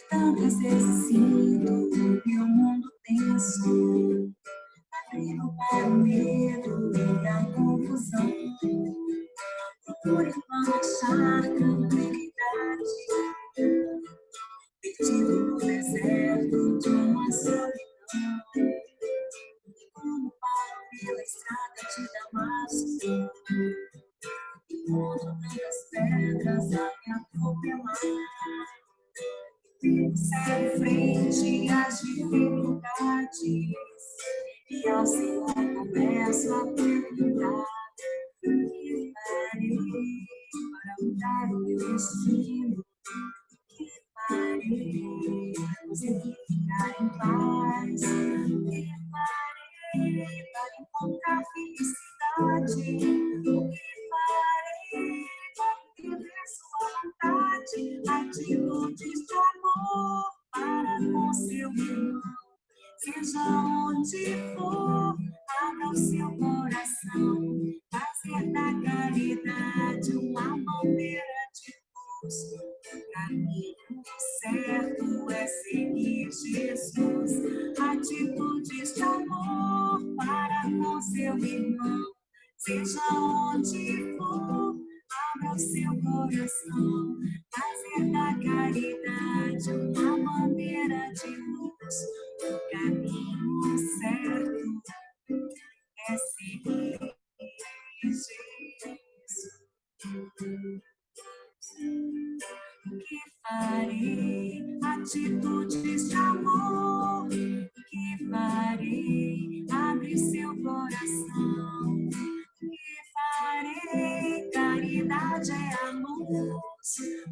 Tantas vezes sinto que o mundo tenso, abrindo para o medo e a confusão. Procure não achar tranquilidade, perdido no deserto de uma solidão. Como paro pela estrada de Damasco, encontro tantas pedras a me atropelar. Vivo sem frente às dificuldades, e ao Senhor começo a perguntar: o que farei para mudar o meu destino? O que farei para conseguir ficar em paz? O que farei para encontrar felicidade? O que farei para entender sua vontade? Atitudes de amor para com seu irmão. Seja onde for, abra o seu coração. Fazer da caridade uma bandeira de luz. O caminho certo é seguir Jesus. Atitudes de amor para com seu irmão. Seja onde for, abra o seu coração. Fazer da caridade uma bandeira de luz. O caminho certo é seguir Jesus. O que farei? Atitudes de amor. O que farei? Abre seu coração. O que farei? Caridade é amor.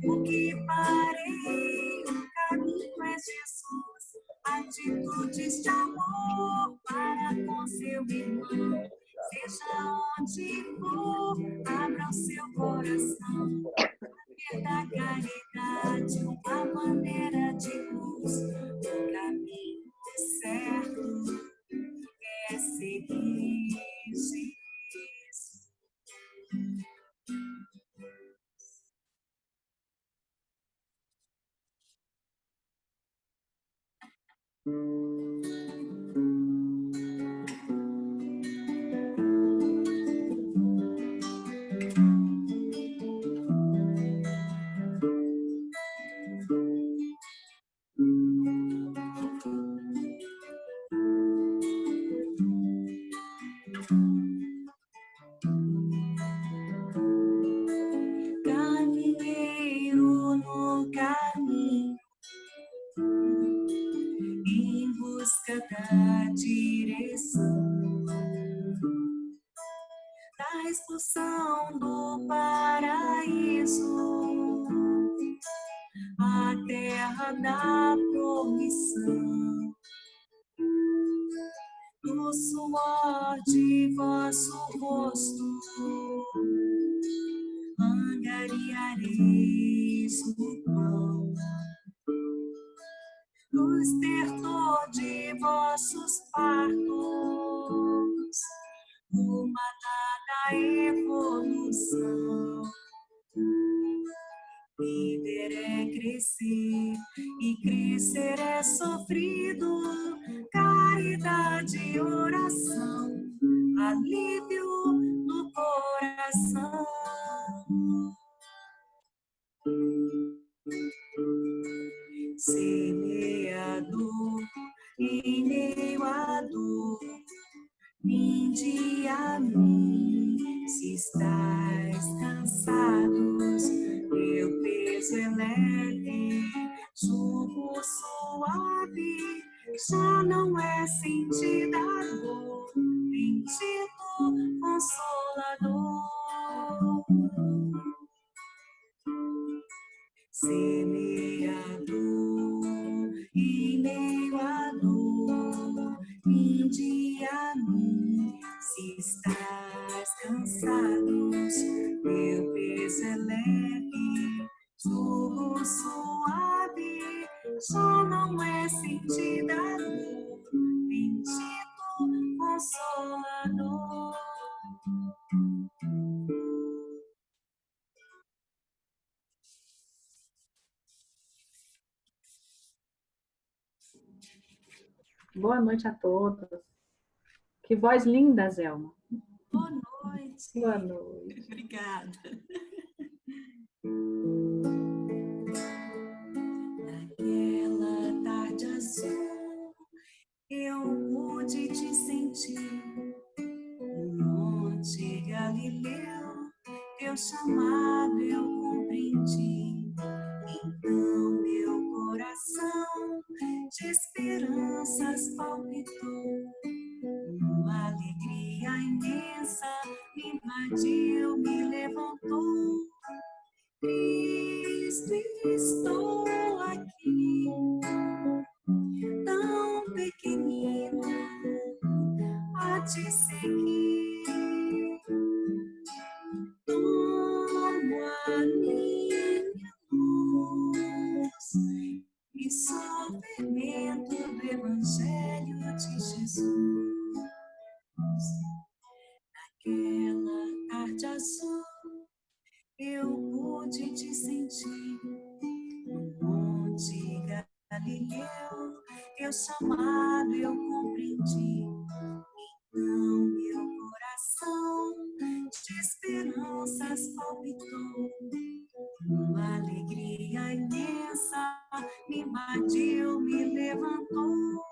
O que farei? O caminho é Jesus. Atitudes de amor para com seu irmão. Seja onde for, abra o seu coração. Da caridade, uma bandeira de luz. O caminho certo é seguir Jesus. Caminheiro no caminho, em busca da direção, da expulsão do paraíso, a terra da promissão. No suor de vosso rosto, angariareis o pão. No estertor de vossos partos, uma dada evolução. Viver é crescer, e crescer é sofrido. Caridade e oração, alívio no coração. Semeador em meio à dor, vinde a mim. Se estáis cansados, meu peso é leve, jugo suave, já não é sentida a dor. Bendito Consolador. Semeador em meio à dor, vinde a mim. Se estás cansados, meu peso é leve, jugo suave, já não é sentida a dor. Bendito Consolador. Boa noite a todos. Que voz linda, Zelma. Boa noite. Boa noite. Obrigada. Naquela tarde azul, eu pude te sentir no Monte Galileu, teu chamado eu compreendi. Então meu coração de esperanças palpitou, uma alegria imensa me invadiu, me levantou. Cristo, estou aqui, tão pequenino, a te seguir. Tomo a minha luz e sou fermento do Evangelho de Jesus. Naquela tarde azul, eu pude te sentir no Monte Galileu, teu chamado eu compreendi. Então meu coração de esperanças palpitou, uma alegria imensa me invadiu, me levantou.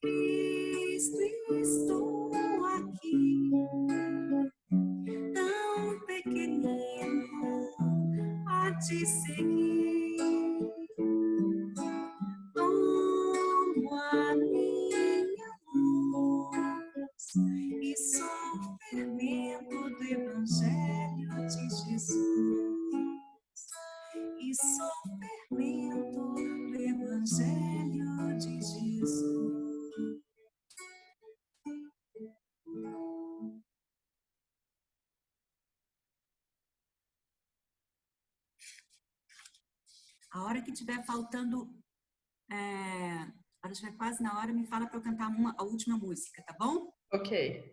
Cristo, estou aqui, tão pequenino, a te seguir. Tomo a minha luz e sou fermento do Evangelho de Jesus. E sou fermento do Evangelho de Jesus. A hora que tiver faltando, a hora que estiver quase na hora, me fala para eu cantar a última música, tá bom? Ok.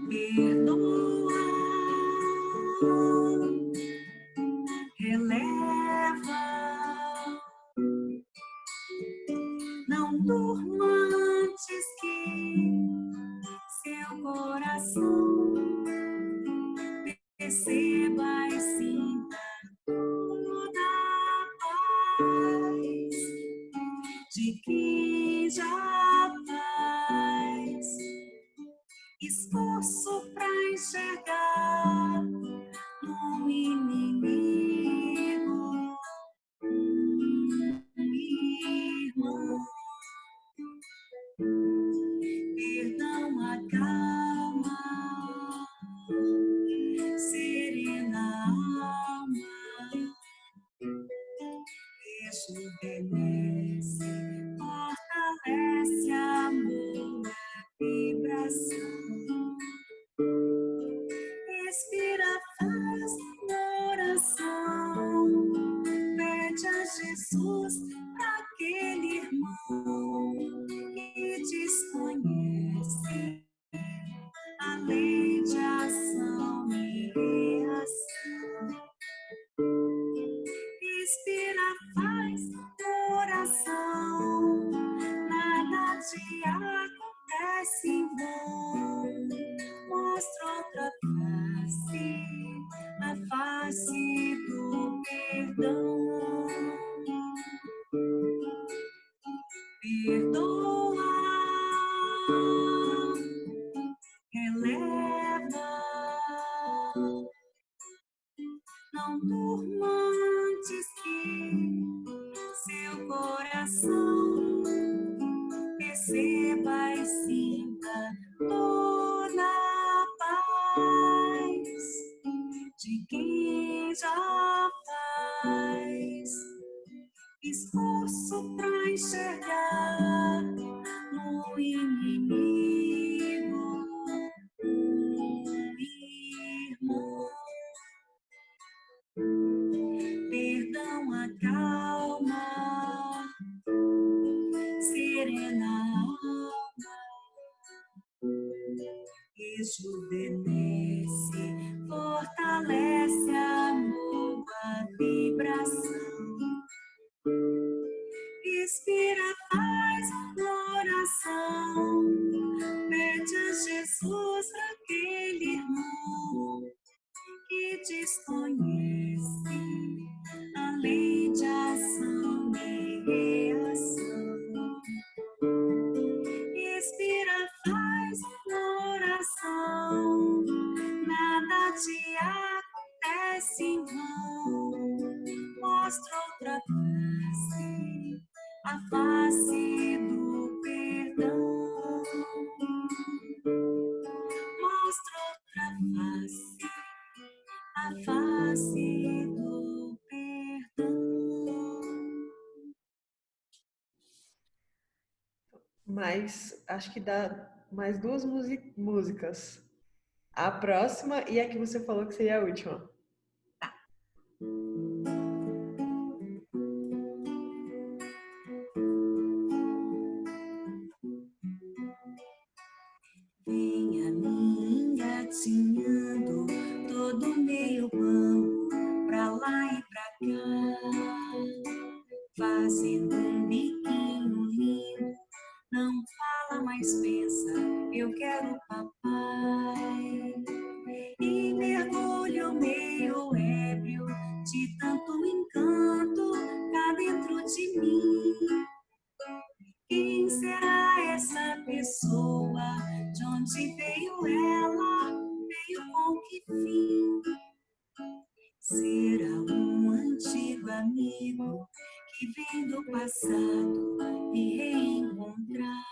Perdoa, releva, não durma antes que seu coração perceba e sinta toda a paz de quem já faz esforço para enxergar no inimigo, irmão. Perdão, acalma, serena alma, rejuvenesce, fortalece amor na vibração. Respira, faz uma oração, pede a Jesus para aquele irmão que desconhece a lei de ação e reação. Respira, faz oração, nada te acontece em vão. Mostra outra face, a face do perdão. Perdoa, releva, não durma antes que seu coração perceba e sinta toda a paz de quem já faz esforço para enxergar no inimigo, irmão. alma, serena alma, rejuvenesce, fortalece a boa vibração. Inspira, faz oração, pede a Jesus para aquele irmão que desconhece a lei de ação e reação. Inspira, faz oração, nada te acontece em vão. Mostra outra face, a face do perdão. Mostra outra face, a face do perdão. Mas acho que dá mais duas músicas. A próxima e a que você falou que seria a última. Venha me engatinhando, todo meio bambu, pra lá e pra cá, fazendo um biquinho lindo. Não fala, mas pensa, eu quero papai. E mergulho meio ébrio, de tanto encanto cá dentro de mim. Quem será essa pessoa? De onde veio ela? Veio com que fim? Será um antigo amigo que vem do passado me reencontrar?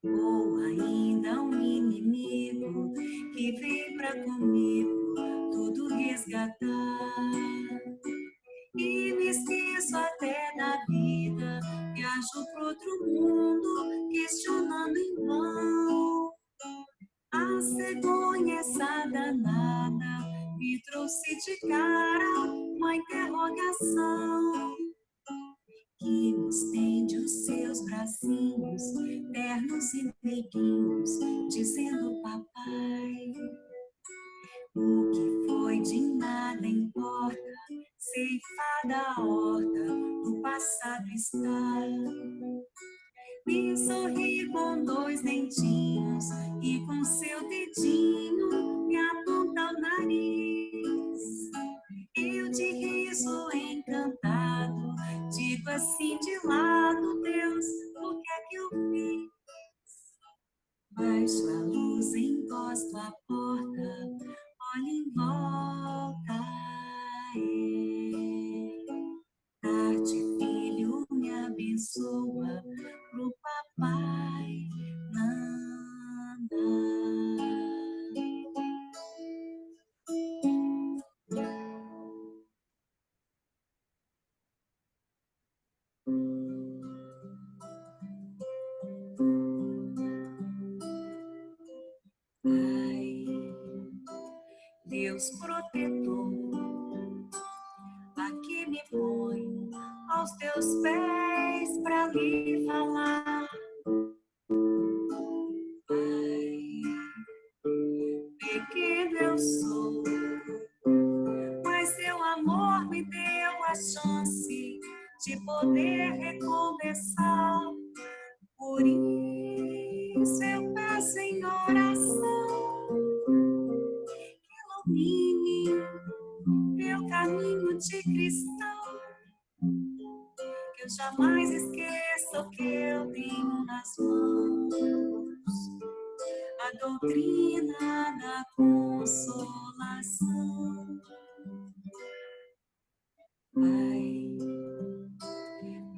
Ou ainda um inimigo que vem pra comigo tudo resgatar? E me esqueço até da vida, viajo pro outro mundo, questionando em vão. A cegonha, essa danada, me trouxe de cara uma interrogação. Que me estende os seus bracinhos, ternos e meiguinhos, dizendo papai. O que foi de nada importa, ceifada a horta, do passado está. Me sorri com dois dentinhos e com seu dedinho me aponta o nariz. Eu de riso encantado, digo assim de lado, Deus, o que é que eu fiz? Baixo a luz, encosto a porta, olho em volta. Tarde, filho, me abençoa, pro papai nada. Pai, Deus protetor, aqui me ponho aos teus pés pra lhe falar. Pai, pequeno eu sou, mas seu amor me deu a chance de poder recomeçar. Por isso eu peço em oração, ilumine meu caminho de cristão, que eu jamais esqueça o que eu tenho nas mãos, a doutrina da consolação. Pai,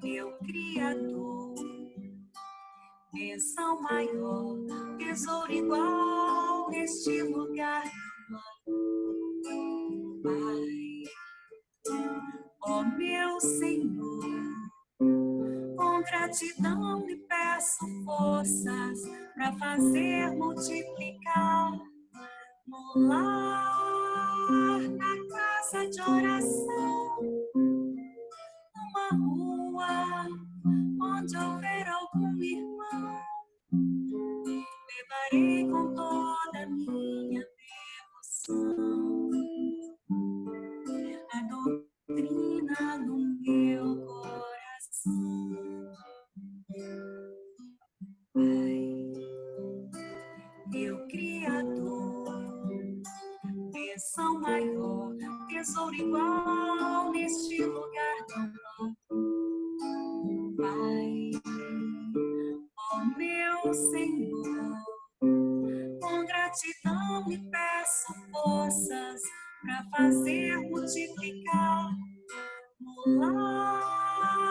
meu Criador, bênção maior, tesouro igual neste lugar. Pai, ó meu Senhor, com gratidão lhe peço forças para fazer multiplicar no lar, na casa de oração,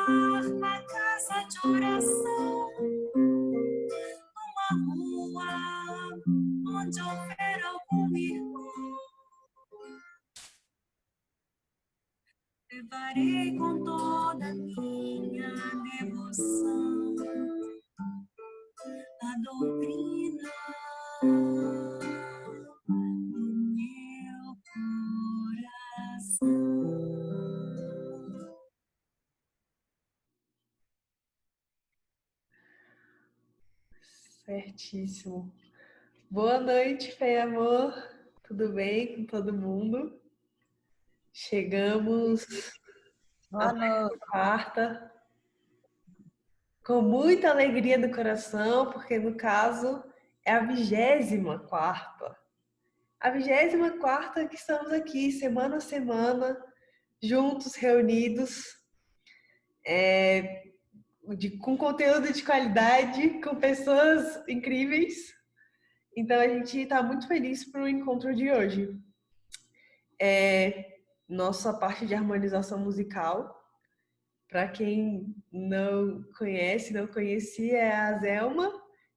a casa de oração, numa rua onde houver algum irmão. Levarei com toda a minha devoção a doutrina do meu coração. Certíssimo. Boa noite, Fé e Amor. Tudo bem com todo mundo? Chegamos Boa à noite. quarta com muita alegria no coração, porque no caso é a 24ª. A 24ª que estamos aqui, semana a semana, juntos, reunidos, com conteúdo de qualidade, com pessoas incríveis. Então a gente está muito feliz pro encontro de hoje. Nossa parte de harmonização musical. Para quem não conhece, não conhecia, é a Zelma,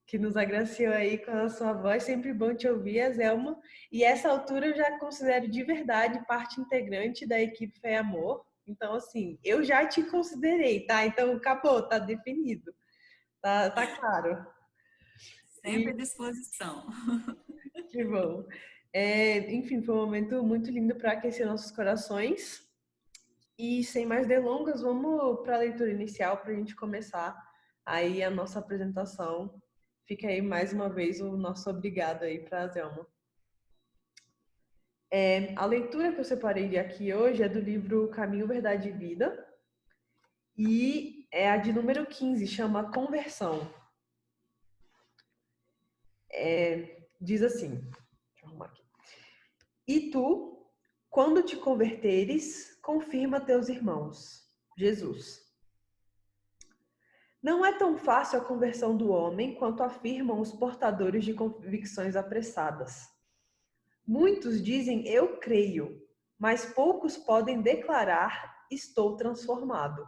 que nos agraciou aí com a sua voz. Sempre bom te ouvir, a Zelma. E essa altura eu já considero de verdade parte integrante da equipe Fé e Amor. Então, assim, eu já te considerei, tá? Então, acabou, tá definido. Tá claro. Sempre à disposição. Que bom. Enfim, foi um momento muito lindo para aquecer nossos corações. E sem mais delongas, vamos para a leitura inicial para a gente começar aí a nossa apresentação. Fica aí mais uma vez o nosso obrigado aí para a Zelma. A leitura que eu separei de aqui hoje é do livro Caminho, Verdade e Vida. E é a de número 15, chama Conversão. Diz assim, deixa eu arrumar aqui. E tu, quando te converteres, confirma teus irmãos. Jesus. Não é tão fácil a conversão do homem quanto afirmam os portadores de convicções apressadas. Muitos dizem eu creio, mas poucos podem declarar estou transformado.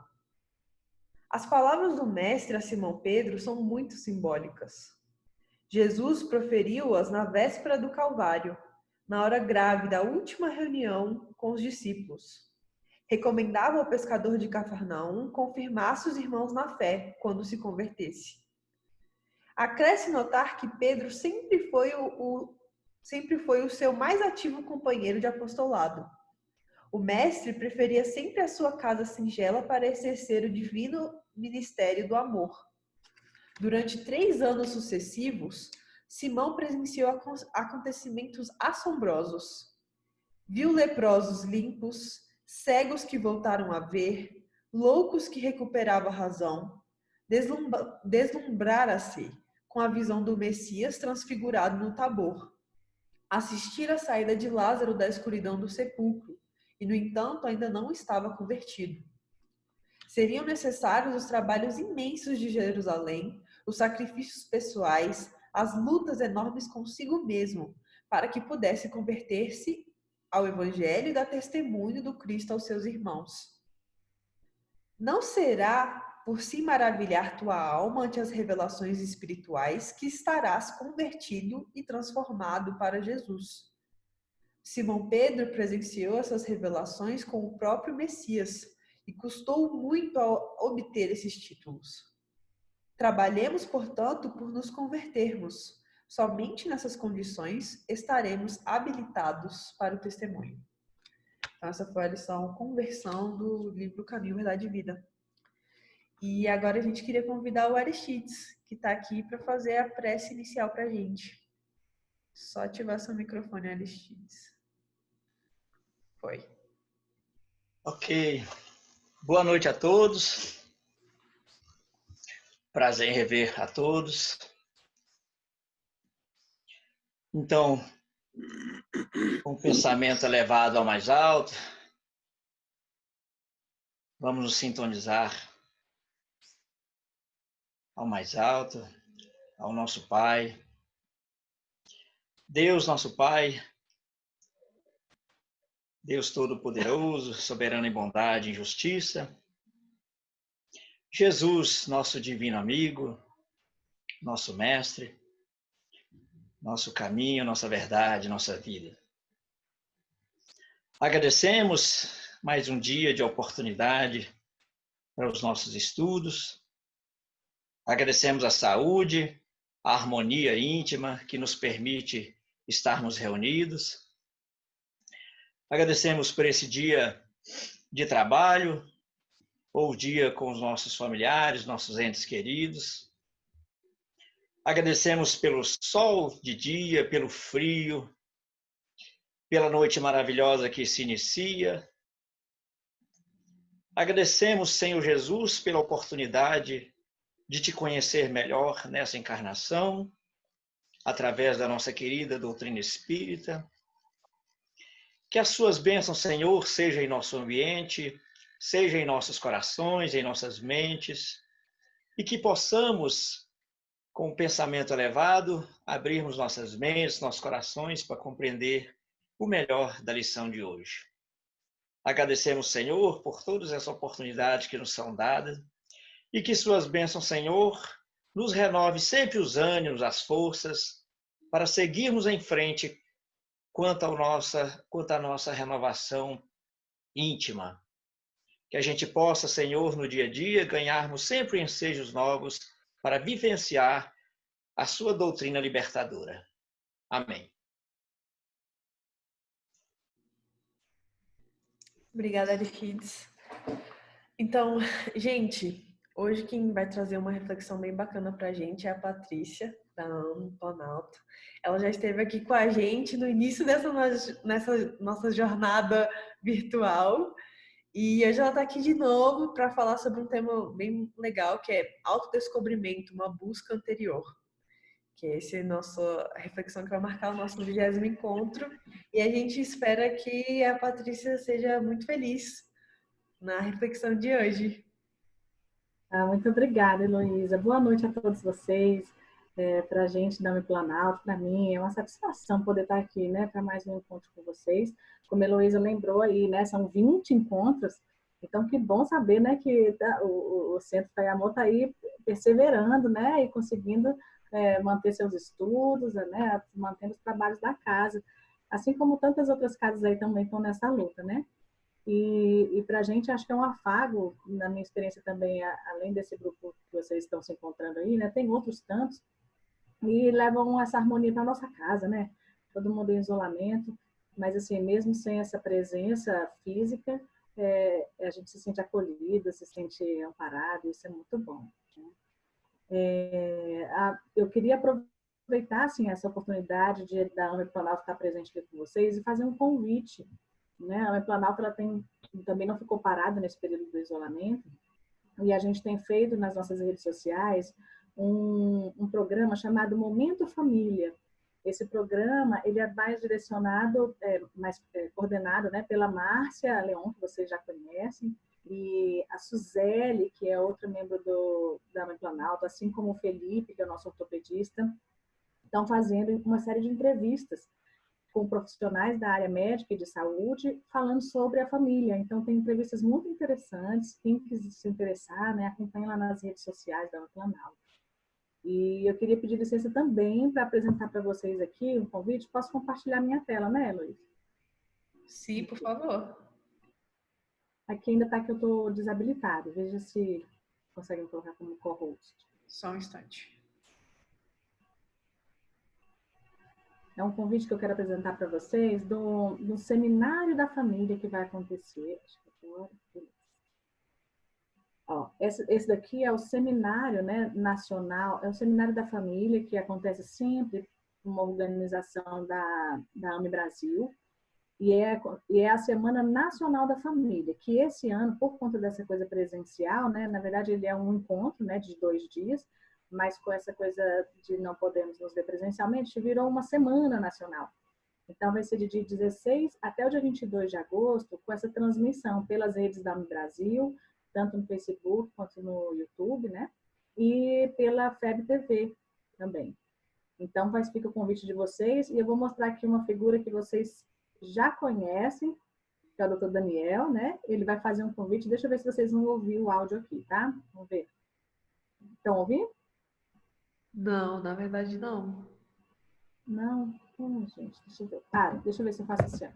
As palavras do mestre a Simão Pedro são muito simbólicas. Jesus proferiu-as na véspera do Calvário, na hora grave da última reunião com os discípulos. Recomendava ao pescador de Cafarnaum confirmasse os irmãos na fé quando se convertesse. Acresce notar que Pedro sempre foi o seu mais ativo companheiro de apostolado. O mestre preferia sempre a sua casa singela para exercer o divino ministério do amor. Durante 3 anos sucessivos, Simão presenciou acontecimentos assombrosos. Viu leprosos limpos, cegos que voltaram a ver, loucos que recuperavam a razão, deslumbrara-se com a visão do Messias transfigurado no Tabor, assistir à saída de Lázaro da escuridão do sepulcro, e, no entanto, ainda não estava convertido. Seriam necessários os trabalhos imensos de Jerusalém, os sacrifícios pessoais, as lutas enormes consigo mesmo, para que pudesse converter-se ao Evangelho e dar testemunho do Cristo aos seus irmãos. Não será por se maravilhar tua alma ante as revelações espirituais que estarás convertido e transformado para Jesus. Simão Pedro presenciou essas revelações com o próprio Messias e custou muito a obter esses títulos. Trabalhemos, portanto, por nos convertermos. Somente nessas condições estaremos habilitados para o testemunho. Então, essa foi a lição Conversão do livro Caminho, Verdade e Vida. E agora a gente queria convidar o Aristides, que está aqui para fazer a prece inicial para a gente. Só ativar seu microfone, Aristides. Foi. Ok. Boa noite a todos. Prazer em rever a todos. Então, com o pensamento elevado ao mais alto, vamos nos sintonizar ao mais alto, ao nosso Pai. Deus, nosso Pai, Deus Todo-Poderoso, soberano em bondade e justiça, Jesus, nosso divino amigo, nosso mestre, nosso caminho, nossa verdade, nossa vida. Agradecemos mais um dia de oportunidade para os nossos estudos. Agradecemos a saúde, a harmonia íntima que nos permite estarmos reunidos. Agradecemos por esse dia de trabalho, ou dia com os nossos familiares, nossos entes queridos. Agradecemos pelo sol de dia, pelo frio, pela noite maravilhosa que se inicia. Agradecemos, Senhor Jesus, pela oportunidade de te conhecer melhor nessa encarnação, através da nossa querida doutrina espírita. Que as suas bênçãos, Senhor, sejam em nosso ambiente, seja em nossos corações, em nossas mentes, e que possamos, com o pensamento elevado, abrirmos nossas mentes, nossos corações para compreender o melhor da lição de hoje. Agradecemos, Senhor, por todas essas oportunidades que nos são dadas e que suas bênçãos, Senhor, nos renove sempre os ânimos, as forças para seguirmos em frente quanto à nossa renovação íntima. Que a gente possa, Senhor, no dia a dia, ganharmos sempre ensejos novos para vivenciar a sua doutrina libertadora. Amém. Obrigada, Aristides. Então, gente, hoje quem vai trazer uma reflexão bem bacana para a gente é a Patrícia, da AME Planalto. Ela já esteve aqui com a gente no início nessa nossa jornada virtual. E hoje ela está aqui de novo para falar sobre um tema bem legal, que é autodescobrimento, uma busca anterior. Que é essa nossa reflexão que vai marcar o nosso 20º encontro. E a gente espera que a Patrícia seja muito feliz na reflexão de hoje. Muito obrigada, Heloísa. Boa noite a todos vocês. Para a gente da AME Planalto, para mim, é uma satisfação poder estar aqui, né, para mais um encontro com vocês. Como a Heloísa lembrou aí, né, são 20 encontros, então que bom saber, né, que o Centro Pai Amor está aí perseverando, né, e conseguindo manter seus estudos, né, mantendo os trabalhos da casa, assim como tantas outras casas aí também estão nessa luta, né. E para a gente, acho que é um afago, na minha experiência também, além desse grupo que vocês estão se encontrando aí, né, tem outros tantos, e levam essa harmonia para nossa casa, né? Todo mundo em isolamento, mas assim, mesmo sem essa presença física, a gente se sente acolhido, se sente amparado, isso é muito bom. Né? Eu queria aproveitar assim, essa oportunidade da AME Planalto estar presente aqui com vocês e fazer um convite. Né? A AME Planalto ela também não ficou parada nesse período do isolamento, e a gente tem feito nas nossas redes sociais um programa chamado Momento Família. Esse programa ele é mais direcionado, coordenado, né, pela Márcia Leon, que vocês já conhecem, e a Suzele, que é outra membro da AME Planalto, assim como o Felipe, que é o nosso ortopedista, estão fazendo uma série de entrevistas com profissionais da área médica e de saúde, falando sobre a família. Então, tem entrevistas muito interessantes. Quem quiser se interessar, né, acompanhe lá nas redes sociais da AME Planalto. E eu queria pedir licença também para apresentar para vocês aqui um convite. Posso compartilhar minha tela, né, Luiz? Sim, por favor. Aqui ainda está que eu estou desabilitado. Veja se conseguem colocar como co-host. Só um instante. É um convite que eu quero apresentar para vocês do Seminário da Família que vai acontecer. Acho que agora. Ó, esse daqui é o seminário, né, nacional, é o Seminário da Família, que acontece sempre uma organização da AME Brasil, e é a Semana Nacional da Família, que esse ano, por conta dessa coisa presencial, né, na verdade ele é um encontro, né, de 2 dias, mas com essa coisa de não podermos nos ver presencialmente, virou uma Semana Nacional. Então, vai ser de dia 16 até o dia 22 de agosto, com essa transmissão pelas redes da AME Brasil, tanto no Facebook quanto no YouTube, né? E pela FEB TV também. Então, fica o convite de vocês, e eu vou mostrar aqui uma figura que vocês já conhecem, que é o doutor Daniel, né? Ele vai fazer um convite. Deixa eu ver se vocês vão ouvir o áudio aqui, tá? Vamos ver. Estão ouvindo? Não, na verdade não. Não? Gente, deixa eu ver. Ah, deixa eu ver se eu faço assim, ó.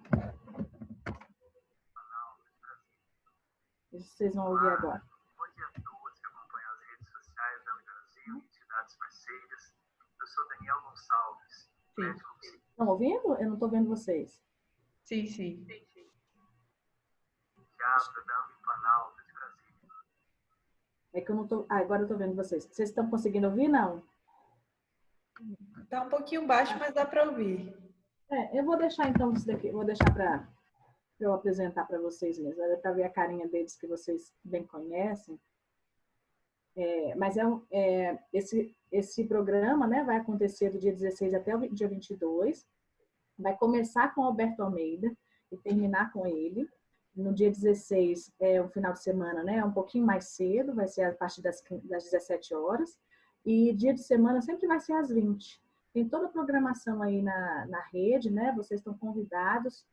Deixa vocês vão ouvir agora. Bom dia a todos que acompanham as redes sociais da Brasil, entidades parceiras. Eu sou Daniel Gonçalves, médico psiquiatra. Estão ouvindo? Eu não estou vendo vocês. Sim, sim. Da Uniplanalto de Brasília. É que eu não tô. Ah, agora eu estou vendo vocês. Vocês estão conseguindo ouvir, não? Tá um pouquinho baixo, mas dá para ouvir. Eu vou deixar então isso daqui. Vou deixar para eu apresentar para vocês mesmo. Para ver a carinha deles que vocês bem conhecem. Mas esse programa, né, vai acontecer do dia 16 até o dia 22. Vai começar com o Alberto Almeida e terminar com ele. No dia 16 é o final de semana, né? É um pouquinho mais cedo, vai ser a partir das 17 horas. E dia de semana sempre vai ser às 20. Tem toda a programação aí na rede, né? Vocês estão convidados.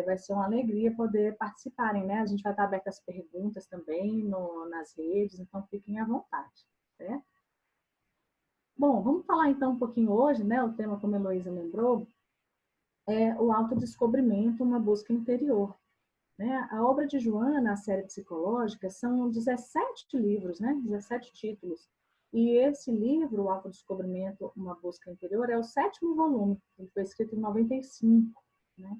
Vai ser uma alegria poder participarem, né? A gente vai estar aberto às perguntas também nas redes, então fiquem à vontade, né? Bom, vamos falar então um pouquinho hoje, né? O tema, como a Heloísa lembrou, é o autodescobrimento, uma busca interior. Né? A obra de Joana, a série psicológica, são 17 livros, né? 17 títulos. E esse livro, O Autodescobrimento, uma busca interior, é o 7º volume. Ele foi escrito em 95. Né?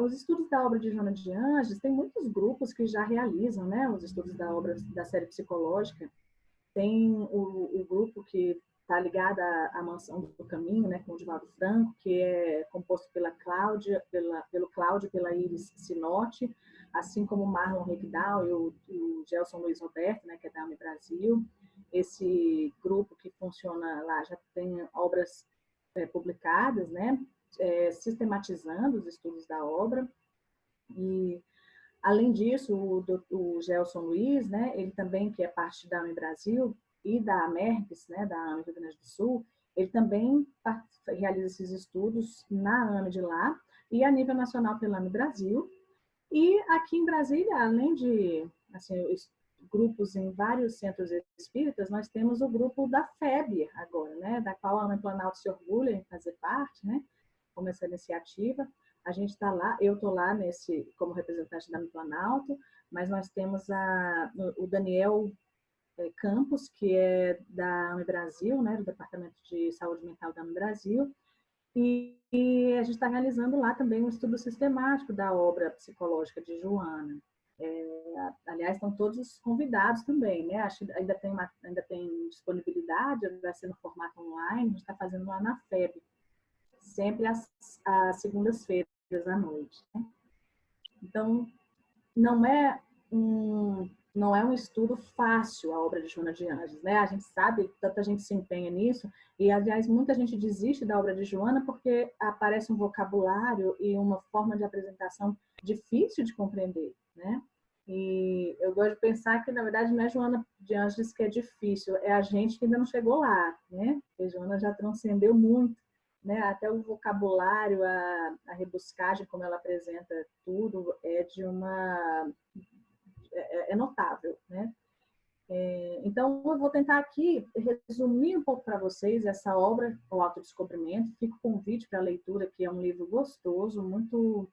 Os estudos da obra de Joana de Ângeles, tem muitos grupos que já realizam, né? Os estudos da obra da série psicológica. Tem o grupo que está ligado à Mansão do Caminho, né, com o Divaldo Franco, que é composto pela Cláudia, pelo Cláudio e pela Iris Sinotti, assim como o Marlon Requidal e o Gelson Luiz Roberto, né, que é da AME Brasil. Esse grupo que funciona lá já tem obras publicadas, né, sistematizando os estudos da obra. E, além disso, o Gelson Luiz, né, ele também, que é parte da AME Brasil, e da AMERGS, né, da AME Rio Grande do Sul, ele também realiza esses estudos na AME de lá e a nível nacional pela AME Brasil. E aqui em Brasília, além de grupos em vários centros espíritas, nós temos o grupo da FEB agora, né, da qual a AME Planalto se orgulha em fazer parte, né, como essa iniciativa. A gente está lá, eu estou lá como representante da AME Planalto, mas nós temos o Daniel Campos, que é da AME Brasil, né, do Departamento de Saúde Mental da AME Brasil, e a gente está realizando lá também um estudo sistemático da obra psicológica de Joana. Aliás, estão todos convidados também, né? Acho que ainda tem disponibilidade, vai ser no formato online, a gente está fazendo lá na FEB, sempre às segundas-feiras à noite. Né? Então, não é um estudo fácil a obra de Joana de Ângeles, né? A gente sabe, tanta gente se empenha nisso, e, aliás, muita gente desiste da obra de Joana porque aparece um vocabulário e uma forma de apresentação difícil de compreender, né? E eu gosto de pensar que, na verdade, não é Joana de Ângeles que é difícil, é a gente que ainda não chegou lá, né? Porque Joana já transcendeu muito, né? Até o vocabulário, a rebuscagem, como ela apresenta tudo, é notável, né? Então, eu vou tentar aqui resumir um pouco para vocês essa obra, O Autodescobrimento. Fica o convite para a leitura, que é um livro gostoso, muito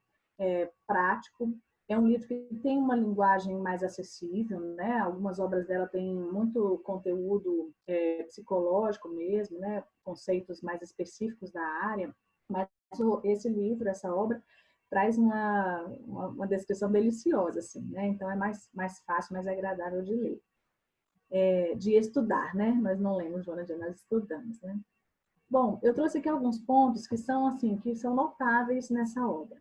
prático. É um livro que tem uma linguagem mais acessível, né? Algumas obras dela têm muito conteúdo psicológico mesmo, né? Conceitos mais específicos da área. Mas esse livro, essa obra, traz uma descrição deliciosa, assim, né? Então é mais fácil, mais agradável de ler. De estudar, né? Nós não lemos Joana de Ângeles, nós estudamos, né? Bom, eu trouxe aqui alguns pontos que são notáveis nessa obra.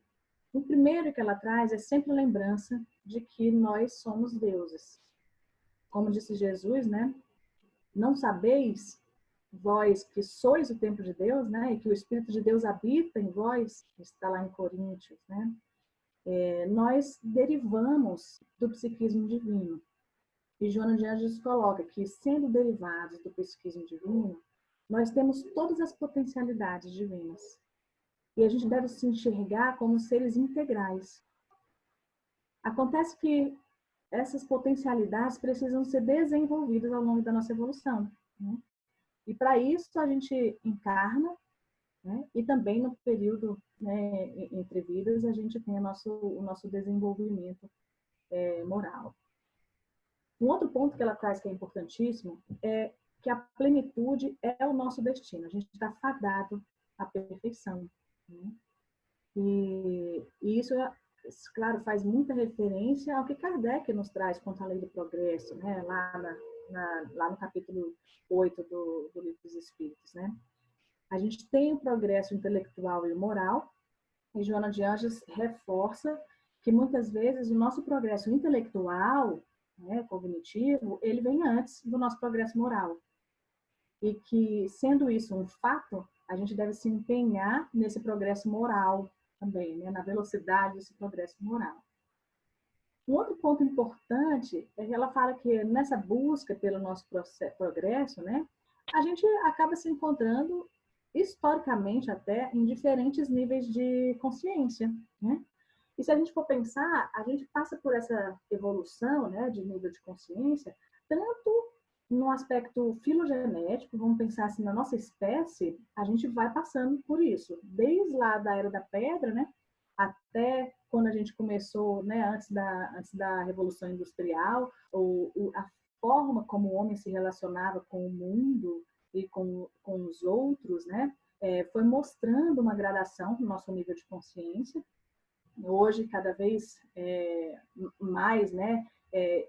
O primeiro que ela traz é sempre a lembrança de que nós somos deuses. Como disse Jesus, né? Não sabeis, vós que sois o templo de Deus, né? E que o Espírito de Deus habita em vós, está lá em Coríntios, né? Nós derivamos do psiquismo divino. E Joana de Ângeles coloca que, sendo derivados do psiquismo divino, nós temos todas as potencialidades divinas. E a gente deve se enxergar como seres integrais. Acontece que essas potencialidades precisam ser desenvolvidas ao longo da nossa evolução, né? E para isso a gente encarna, né? E também no período, né, entre vidas a gente tem o nosso desenvolvimento moral. Um outro ponto que ela traz que é importantíssimo é que a plenitude é o nosso destino. A gente está fadado à perfeição, né? E isso, claro, faz muita referência ao que Kardec nos traz quanto à lei do progresso, né? Lá no capítulo 8 do Livro dos Espíritos, né? A gente tem o progresso intelectual e o moral, e Joana de Ângeles reforça que muitas vezes o nosso progresso intelectual, né, cognitivo, ele vem antes do nosso progresso moral. E que, sendo isso um fato, a gente deve se empenhar nesse progresso moral também, né, na velocidade desse progresso moral. Um outro ponto importante é que ela fala que nessa busca pelo nosso progresso, né, a gente acaba se encontrando historicamente até em diferentes níveis de consciência, né? E se a gente for pensar, a gente passa por essa evolução, né, de nível de consciência, tanto no aspecto filogenético, vamos pensar assim, na nossa espécie, a gente vai passando por isso, desde lá da Era da Pedra, né, até quando a gente começou, né, antes da Revolução Industrial, a forma como o homem se relacionava com o mundo e com os outros, né, foi mostrando uma gradação no nosso nível de consciência. Hoje, cada vez mais, né,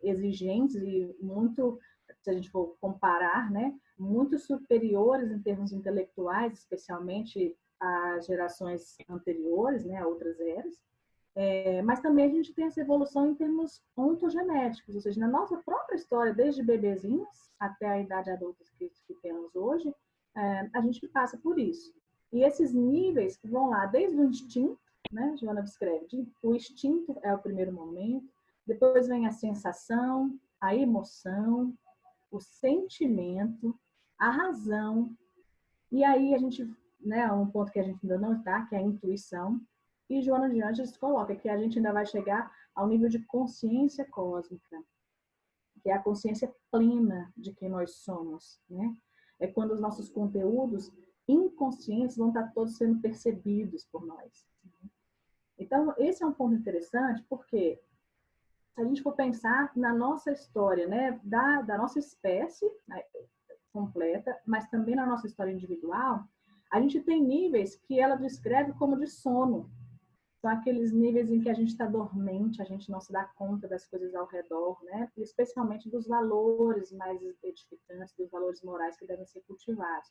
exigentes e muito, se a gente for comparar, né, muito superiores em termos intelectuais, especialmente às gerações anteriores, né, a outras eras. Mas também a gente tem essa evolução em termos ontogenéticos, ou seja, na nossa própria história, desde bebezinhos até a idade adulta que temos hoje, a gente passa por isso. E esses níveis que vão lá desde o instinto, né, Joana descreve, o instinto é o primeiro momento, depois vem a sensação, a emoção, o sentimento, a razão, e aí a gente, né, um ponto que a gente ainda não está, que é a intuição, e Joana de Ângeles coloca que a gente ainda vai chegar ao nível de consciência cósmica, que é a consciência plena de quem nós somos, né? É quando os nossos conteúdos inconscientes vão estar todos sendo percebidos por nós. Então, esse é um ponto interessante, porque se a gente for pensar na nossa história, né, da nossa espécie, né, completa, mas também na nossa história individual, a gente tem níveis que ela descreve como de sono. São aqueles níveis em que a gente está dormente, a gente não se dá conta das coisas ao redor, né? E especialmente dos valores mais edificantes, dos valores morais que devem ser cultivados.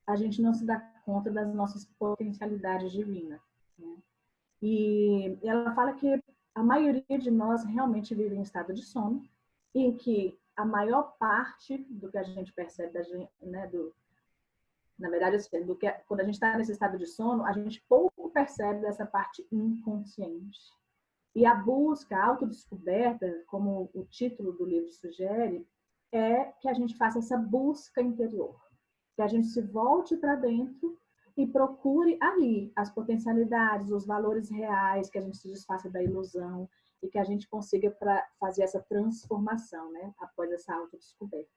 A gente não se dá conta das nossas potencialidades divinas, né? E ela fala que a maioria de nós realmente vive em estado de sono, em que a maior parte do que a gente percebe da gente, né, na verdade, assim, quando a gente está nesse estado de sono, a gente pouco percebe dessa parte inconsciente. E a busca, a autodescoberta, como o título do livro sugere, é que a gente faça essa busca interior, que a gente se volte para dentro e procure ali as potencialidades, os valores reais, que a gente se desfaça da ilusão e que a gente consiga fazer essa transformação, né, após essa autodescoberta.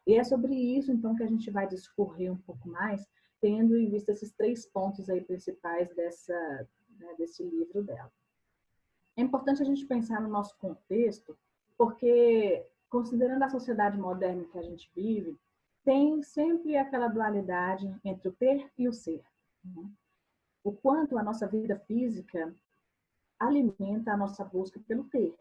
E é sobre isso, então, que a gente vai discorrer um pouco mais, tendo em vista esses 3 pontos aí principais desse livro dela. É importante a gente pensar no nosso contexto, porque, considerando a sociedade moderna que a gente vive, tem sempre aquela dualidade entre o ter e o ser, né? O quanto a nossa vida física alimenta a nossa busca pelo ter.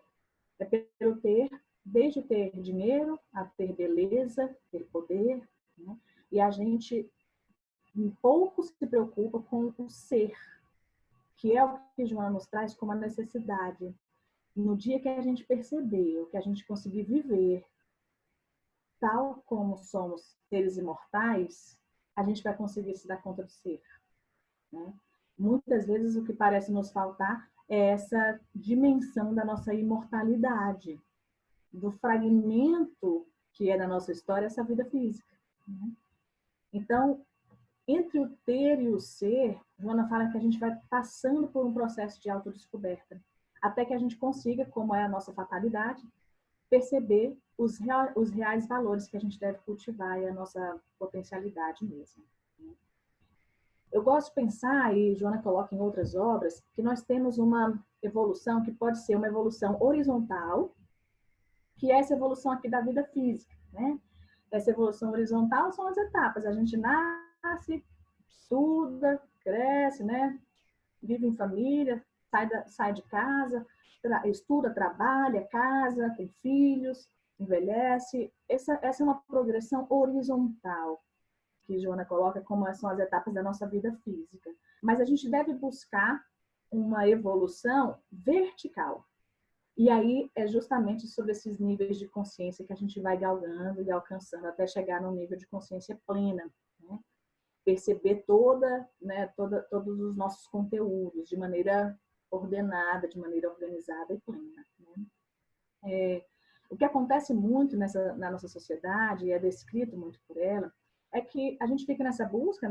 É pelo ter, desde ter dinheiro, a ter beleza, ter poder, né? E a gente pouco se preocupa com o ser, que é o que Joana nos traz como a necessidade. No dia que a gente perceber, que a gente conseguir viver tal como somos seres imortais, a gente vai conseguir se dar conta do ser, né? Muitas vezes o que parece nos faltar é essa dimensão da nossa imortalidade, do fragmento que é da nossa história, essa vida física, né? Então, entre o ter e o ser, Joana fala que a gente vai passando por um processo de autodescoberta. até que a gente consiga, como é a nossa fatalidade, perceber os reais valores que a gente deve cultivar e a nossa potencialidade mesmo. Eu gosto de pensar, e Joana coloca em outras obras, que nós temos uma evolução que pode ser uma evolução horizontal, que é essa evolução aqui da vida física, né? Essa evolução horizontal são as etapas. A gente nasce, estuda, cresce, né? Vive em família, sai de casa, estuda, trabalha, casa, tem filhos, envelhece. Essa é uma progressão horizontal, que Joana coloca como são as etapas da nossa vida física. Mas a gente deve buscar uma evolução vertical. E aí é justamente sobre esses níveis de consciência que a gente vai galgando e alcançando até chegar no nível de consciência plena, né? Perceber todos os nossos conteúdos de maneira ordenada, de maneira organizada e plena, né? O que acontece muito na nossa sociedade, e é descrito muito por ela, é que a gente fica nessa busca,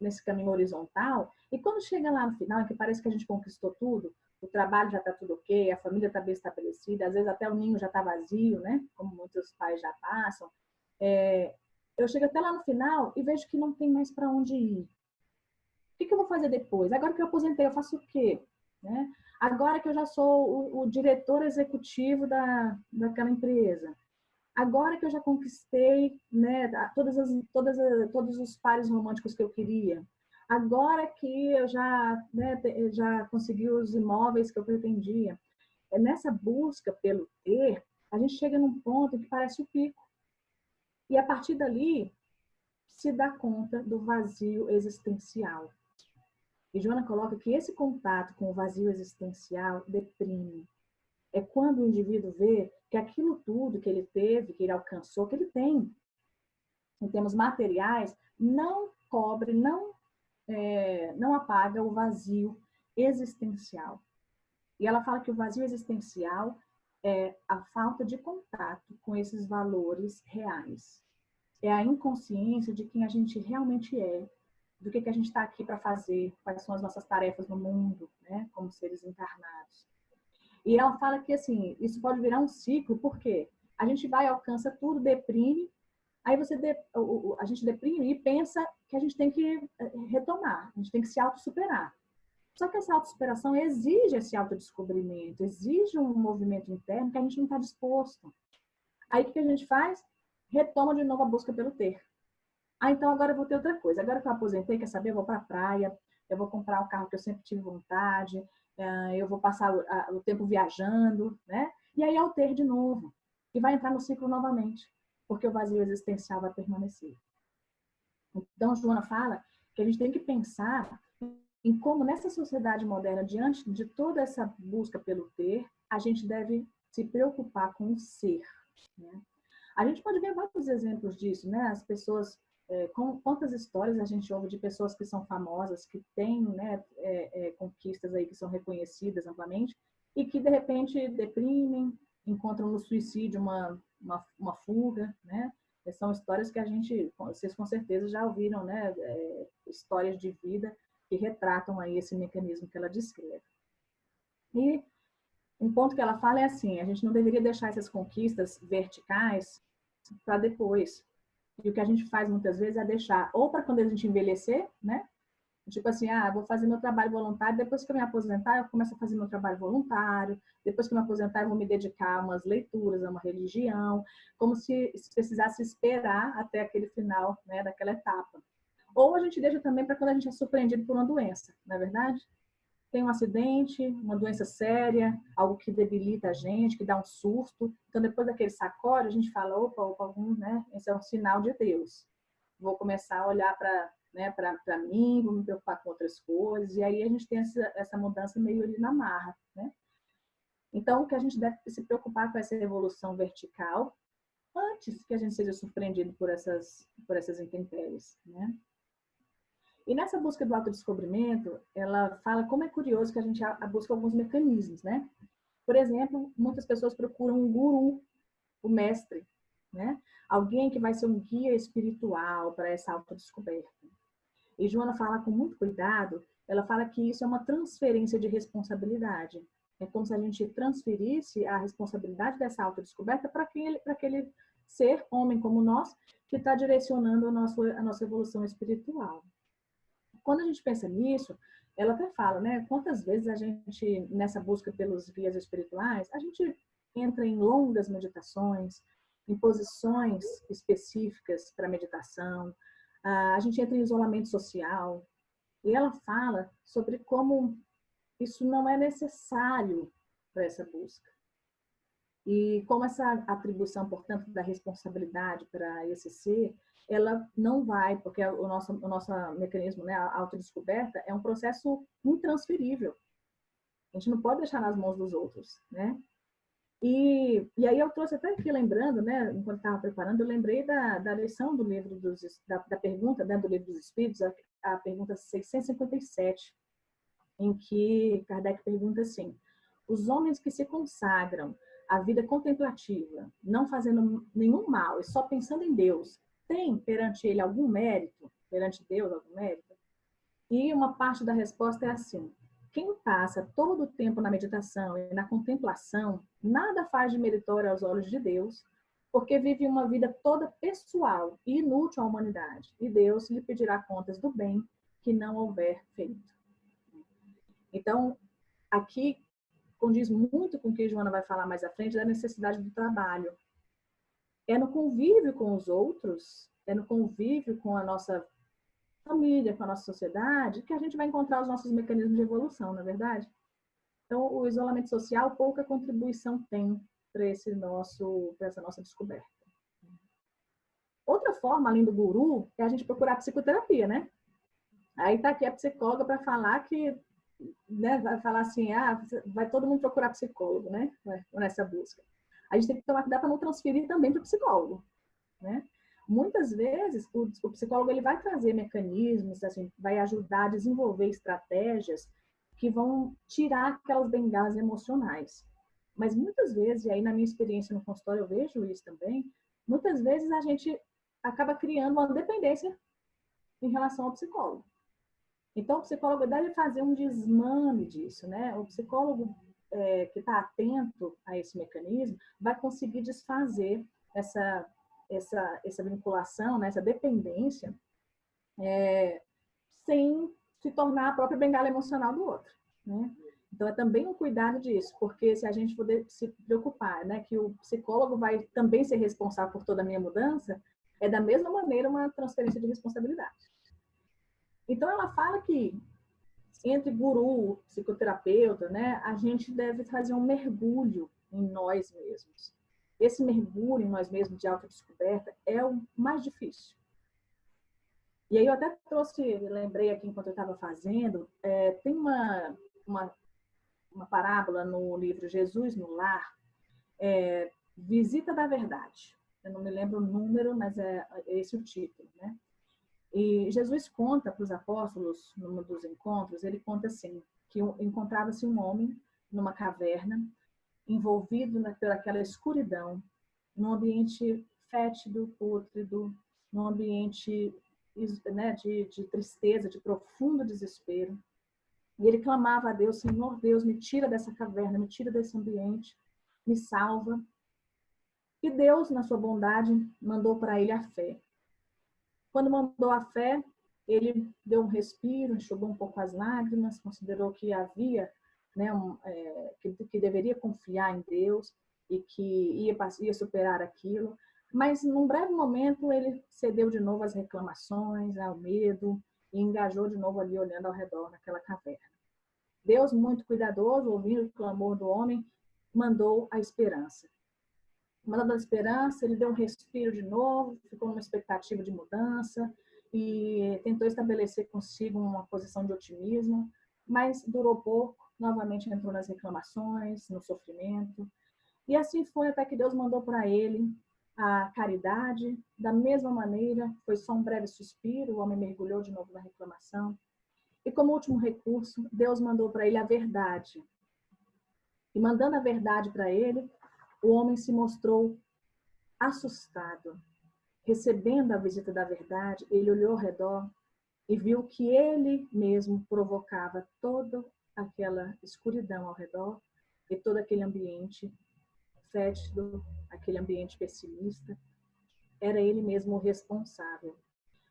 nesse caminho horizontal, e quando chega lá no final, é que parece que a gente conquistou tudo, o trabalho já está tudo ok, a família está bem estabelecida, às vezes até o ninho já está vazio, né? Como muitos pais já passam. Eu chego até lá no final e vejo que não tem mais para onde ir. O que eu vou fazer depois? Agora que eu aposentei, eu faço o quê? Né? Agora que eu já sou o diretor executivo daquela empresa. Agora que eu já conquistei, né, todos os pares românticos que eu queria. Agora que eu já consegui os imóveis que eu pretendia. Nessa busca pelo ter, a gente chega num ponto que parece o pico. E a partir dali, se dá conta do vazio existencial. E Joana coloca que esse contato com o vazio existencial deprime. É quando o indivíduo vê que aquilo tudo que ele teve, que ele alcançou, que ele tem, em termos materiais, não cobre, não apaga o vazio existencial. E ela fala que o vazio existencial é a falta de contato com esses valores reais. É a inconsciência de quem a gente realmente é, do que a gente está aqui para fazer, quais são as nossas tarefas no mundo, né, como seres encarnados. E ela fala que, assim, isso pode virar um ciclo, porque a gente vai, alcança tudo, deprime, aí a gente deprime e pensa que a gente tem que retomar, a gente tem que se autossuperar. Só que essa autossuperação exige esse autodescobrimento, exige um movimento interno que a gente não está disposto. Aí o que a gente faz? Retoma de novo a busca pelo ter. Então agora eu vou ter outra coisa. Agora que eu aposentei, quer saber? Eu vou para a praia, eu vou comprar o carro que eu sempre tive vontade, eu vou passar o tempo viajando, né? E aí é o ter de novo. E vai entrar no ciclo novamente, porque o vazio existencial vai permanecer. Então, Joana fala que a gente tem que pensar em como nessa sociedade moderna, diante de toda essa busca pelo ter, a gente deve se preocupar com o ser, né? A gente pode ver vários exemplos disso, né? As pessoas, quantas histórias a gente ouve de pessoas que são famosas, que têm, né, conquistas aí que são reconhecidas amplamente, e que de repente deprimem, encontram no suicídio uma fuga, né? São histórias que vocês com certeza já ouviram, né? Histórias de vida que retratam aí esse mecanismo que ela descreve. E um ponto que ela fala é assim, a gente não deveria deixar essas conquistas verticais para depois. E o que a gente faz muitas vezes é deixar ou para quando a gente envelhecer, né? Tipo assim, vou fazer meu trabalho voluntário, depois que eu me aposentar, eu começo a fazer meu trabalho voluntário, depois que eu me aposentar, eu vou me dedicar a umas leituras, a uma religião, como se precisasse esperar até aquele final, né, daquela etapa. Ou a gente deixa também para quando a gente é surpreendido por uma doença, não é verdade? Tem um acidente, uma doença séria, algo que debilita a gente, que dá um susto. Então, depois daquele sacode, a gente fala, opa, né? Esse é um sinal de Deus. Vou começar a olhar para mim, vou me preocupar com outras coisas. E aí a gente tem essa mudança meio ali na marra, né? Então, o que a gente deve se preocupar com essa evolução vertical antes que a gente seja surpreendido por essas intempéries, né? E nessa busca do autodescobrimento, ela fala como é curioso que a gente busca alguns mecanismos, né? Por exemplo, muitas pessoas procuram um guru, o mestre, né? Alguém que vai ser um guia espiritual para essa autodescoberta. E Joana fala com muito cuidado, ela fala que isso é uma transferência de responsabilidade. É como se a gente transferisse a responsabilidade dessa autodescoberta para aquele ser, homem como nós, que está direcionando a nossa evolução espiritual. Quando a gente pensa nisso, ela até fala, né? Quantas vezes a gente, nessa busca pelos guias espirituais, a gente entra em longas meditações, em posições específicas para meditação, a gente entra em isolamento social, e ela fala sobre como isso não é necessário para essa busca. E como essa atribuição, portanto, da responsabilidade para esse ser, ela não vai, porque o nosso mecanismo, né, a autodescoberta, é um processo intransferível. A gente não pode deixar nas mãos dos outros, né? E aí eu trouxe até aqui, lembrando, né, enquanto estava preparando, eu lembrei da lição do livro da pergunta, né, do livro dos Espíritos, a pergunta 657, em que Kardec pergunta assim: os homens que se consagram à vida contemplativa, não fazendo nenhum mal e só pensando em Deus, têm perante ele algum mérito? Perante Deus algum mérito? E uma parte da resposta é assim: quem passa todo o tempo na meditação e na contemplação, nada faz de meritório aos olhos de Deus, porque vive uma vida toda pessoal e inútil à humanidade, e Deus lhe pedirá contas do bem que não houver feito. Então, aqui condiz muito com o que a Joana vai falar mais à frente da necessidade do trabalho. É no convívio com os outros, é no convívio com a nossa família, com a nossa sociedade, que a gente vai encontrar os nossos mecanismos de evolução, não é verdade? Então, o isolamento social, pouca contribuição tem para essa nossa descoberta. Outra forma, além do guru, é a gente procurar psicoterapia, né? Aí está aqui a psicóloga para falar que, né, vai falar assim, vai todo mundo procurar psicólogo, né? Nessa busca. A gente tem que tomar cuidado para não transferir também para o psicólogo, né? Muitas vezes, o psicólogo ele vai trazer mecanismos, assim, vai ajudar a desenvolver estratégias que vão tirar aquelas bengalas emocionais. Mas muitas vezes, e aí na minha experiência no consultório eu vejo isso também, muitas vezes a gente acaba criando uma dependência em relação ao psicólogo. Então, o psicólogo deve fazer um desmame disso, né? O psicólogo que está atento a esse mecanismo vai conseguir desfazer essa vinculação, né, essa dependência, sem se tornar a própria bengala emocional do outro, né? Então, é também um cuidado disso, porque se a gente puder se preocupar, né, que o psicólogo vai também ser responsável por toda a minha mudança, é da mesma maneira uma transferência de responsabilidade. Então, ela fala que entre guru, psicoterapeuta, né, a gente deve fazer um mergulho em nós mesmos. Esse mergulho em nós mesmos de autodescoberta é o mais difícil. E aí eu até lembrei aqui enquanto eu estava fazendo, tem uma parábola no livro Jesus no Lar, Visita da Verdade. Eu não me lembro o número, mas é esse o título, né? E Jesus conta para os apóstolos, num dos encontros, ele conta assim, que encontrava-se um homem numa caverna, envolvido naquela escuridão, num ambiente fétido, pútrido, num ambiente, né, de tristeza, de profundo desespero. E ele clamava a Deus: Senhor Deus, me tira dessa caverna, me tira desse ambiente, me salva. E Deus, na sua bondade, mandou para ele a fé. Quando mandou a fé, ele deu um respiro, enxugou um pouco as lágrimas, considerou que havia, né, que deveria confiar em Deus e que ia superar aquilo. Mas, num breve momento, ele cedeu de novo às reclamações, ao medo, e engajou de novo ali, olhando ao redor naquela caverna. Deus, muito cuidadoso, ouvindo o clamor do homem, mandou a esperança. Mandando a esperança, ele deu um respiro de novo, ficou numa expectativa de mudança e tentou estabelecer consigo uma posição de otimismo, mas durou pouco, novamente entrou nas reclamações, no sofrimento. E assim foi até que Deus mandou para ele a caridade. Da mesma maneira, foi só um breve suspiro, o homem mergulhou de novo na reclamação. E como último recurso, Deus mandou para ele a verdade. E mandando a verdade para ele, o homem se mostrou assustado. Recebendo a visita da verdade, ele olhou ao redor e viu que ele mesmo provocava toda aquela escuridão ao redor e todo aquele ambiente fétido, aquele ambiente pessimista, era ele mesmo o responsável.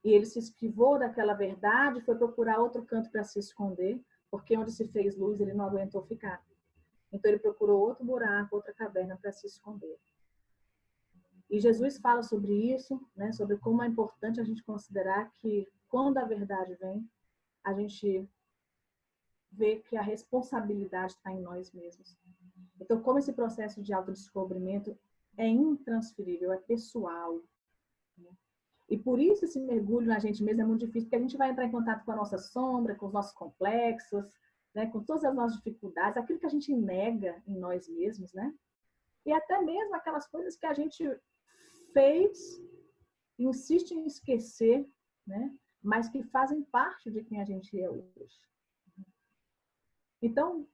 E ele se esquivou daquela verdade, foi procurar outro canto para se esconder, porque onde se fez luz ele não aguentou ficar. Então ele procurou outro buraco, outra caverna para se esconder. E Jesus fala sobre isso, né, sobre como é importante a gente considerar que quando a verdade vem, a gente vê que a responsabilidade está em nós mesmos. Então, como esse processo de autodescobrimento é intransferível, é pessoal, né? E por isso esse mergulho na gente mesmo é muito difícil, porque a gente vai entrar em contato com a nossa sombra, com os nossos complexos, né, com todas as nossas dificuldades, aquilo que a gente nega em nós mesmos, né? E até mesmo aquelas coisas que a gente fez, insiste em esquecer, né? Mas que fazem parte de quem a gente é hoje. Então,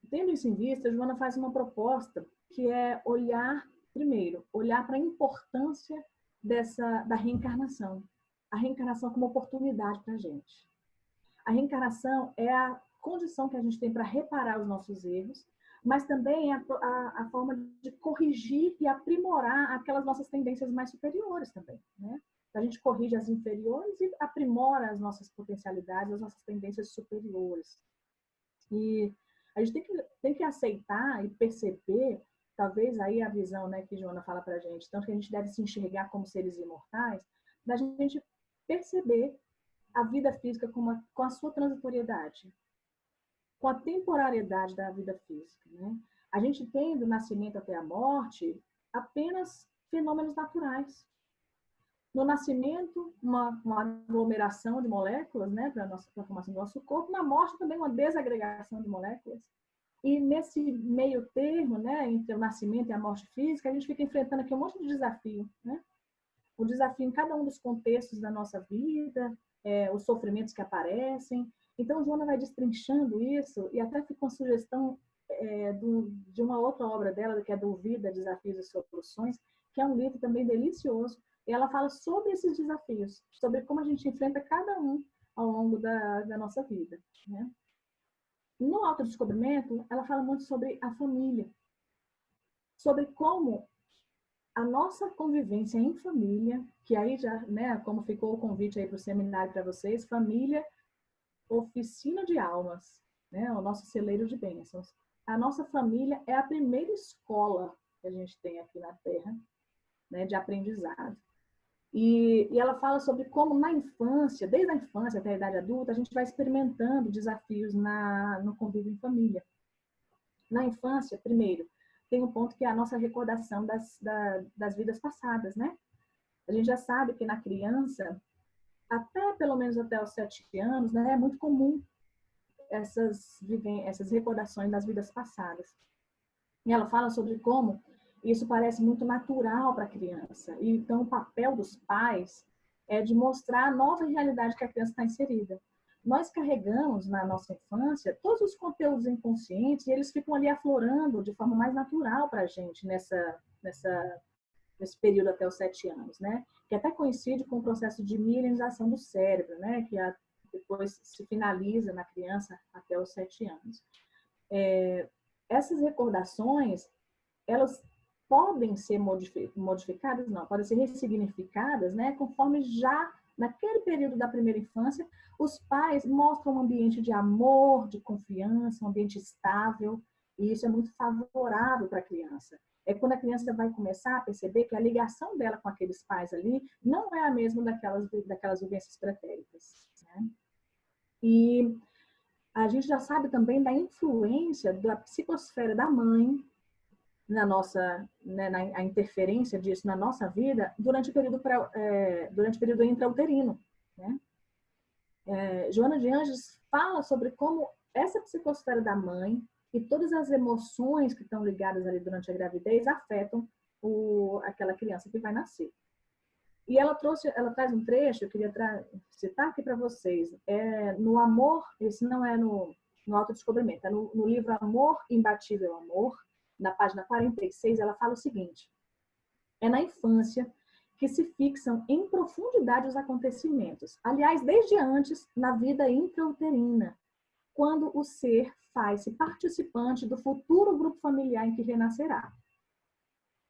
tendo isso em vista, a Joana faz uma proposta que é olhar, primeiro, olhar para a importância da reencarnação. A reencarnação como oportunidade para a gente. A reencarnação é a condição que a gente tem para reparar os nossos erros, mas também é a forma de corrigir e aprimorar aquelas nossas tendências mais superiores também, né? A gente corrige as inferiores e aprimora as nossas potencialidades, as nossas tendências superiores. E a gente tem que aceitar e perceber, talvez aí a visão, né, que Joana fala para a gente, tanto que a gente deve se enxergar como seres imortais, da gente perceber a vida física com a sua transitoriedade, com a temporariedade da vida física, né? A gente tem do nascimento até a morte apenas fenômenos naturais. No nascimento, uma aglomeração de moléculas, né, para a formação do nosso corpo. Na morte, também uma desagregação de moléculas. E nesse meio termo, né, entre o nascimento e a morte física, a gente fica enfrentando aqui um monte de desafio, né? O desafio em cada um dos contextos da nossa vida, os sofrimentos que aparecem. Então, Joana vai destrinchando isso, e até fica uma sugestão de uma outra obra dela, que é do Vida, Desafios e Soluções, que é um livro também delicioso. E ela fala sobre esses desafios, sobre como a gente enfrenta cada um ao longo da nossa vida, né? No autodescobrimento, ela fala muito sobre a família, sobre como a nossa convivência em família, que aí já, né, como ficou o convite aí para o seminário para vocês, família, oficina de almas, né, o nosso celeiro de bênçãos. A nossa família é a primeira escola que a gente tem aqui na Terra, né, de aprendizado. E ela fala sobre como na infância, desde a infância até a idade adulta, a gente vai experimentando desafios no convívio em família. Na infância, primeiro, tem um ponto que é a nossa recordação das vidas passadas, né? A gente já sabe que na criança, até pelo menos até os 7 anos, né, é muito comum essas recordações das vidas passadas. E ela fala sobre como isso parece muito natural para a criança. E, então, o papel dos pais é de mostrar a nova realidade que a criança está inserida. Nós carregamos, na nossa infância, todos os conteúdos inconscientes e eles ficam ali aflorando de forma mais natural para a gente nesse período até os 7 anos, né? Que até coincide com o processo de milenização do cérebro, né? Que depois se finaliza na criança até os 7 anos. Essas recordações, elas podem ser modificadas, não, podem ser ressignificadas, né, conforme já naquele período da primeira infância, os pais mostram um ambiente de amor, de confiança, um ambiente estável, e isso é muito favorável para a criança. É quando a criança vai começar a perceber que a ligação dela com aqueles pais ali não é a mesma daquelas vivências pretéritas, né? E a gente já sabe também da influência da psicosfera da mãe, na nossa, né, a interferência disso na nossa vida durante o período intrauterino, né? Joana de Anjos fala sobre como essa psicosfera da mãe e todas as emoções que estão ligadas ali durante a gravidez afetam aquela criança que vai nascer. E ela traz um trecho, eu queria citar aqui para vocês, no Amor, esse não é no Autodescobrimento, é no livro Amor, Imbatível Amor, na página 46, ela fala o seguinte: é na infância que se fixam em profundidade os acontecimentos. Aliás, desde antes, na vida intrauterina, quando o ser faz-se participante do futuro grupo familiar em que renascerá.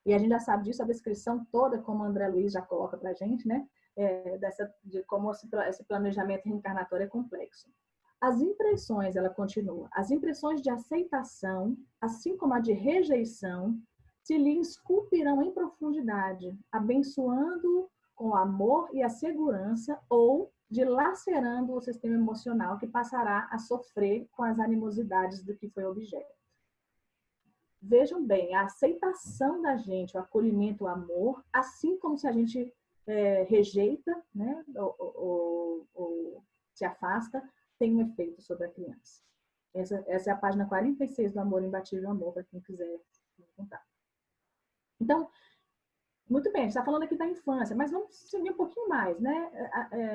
E a gente já sabe disso, a descrição toda, como o André Luiz já coloca para a gente, né? De como esse planejamento reencarnatório é complexo. As impressões, ela continua, as impressões de aceitação, assim como a de rejeição, se lhe esculpirão em profundidade, abençoando com o amor e a segurança, ou dilacerando o sistema emocional que passará a sofrer com as animosidades do que foi objeto. Vejam bem, a aceitação da gente, o acolhimento, o amor, assim como se a gente rejeita, né, ou se afasta, tem um efeito sobre a criança. Essa é a página 46 do Amor Imbatível Amor, para quem quiser contar. Então, muito bem, a gente está falando aqui da infância, mas vamos seguir um pouquinho mais, né?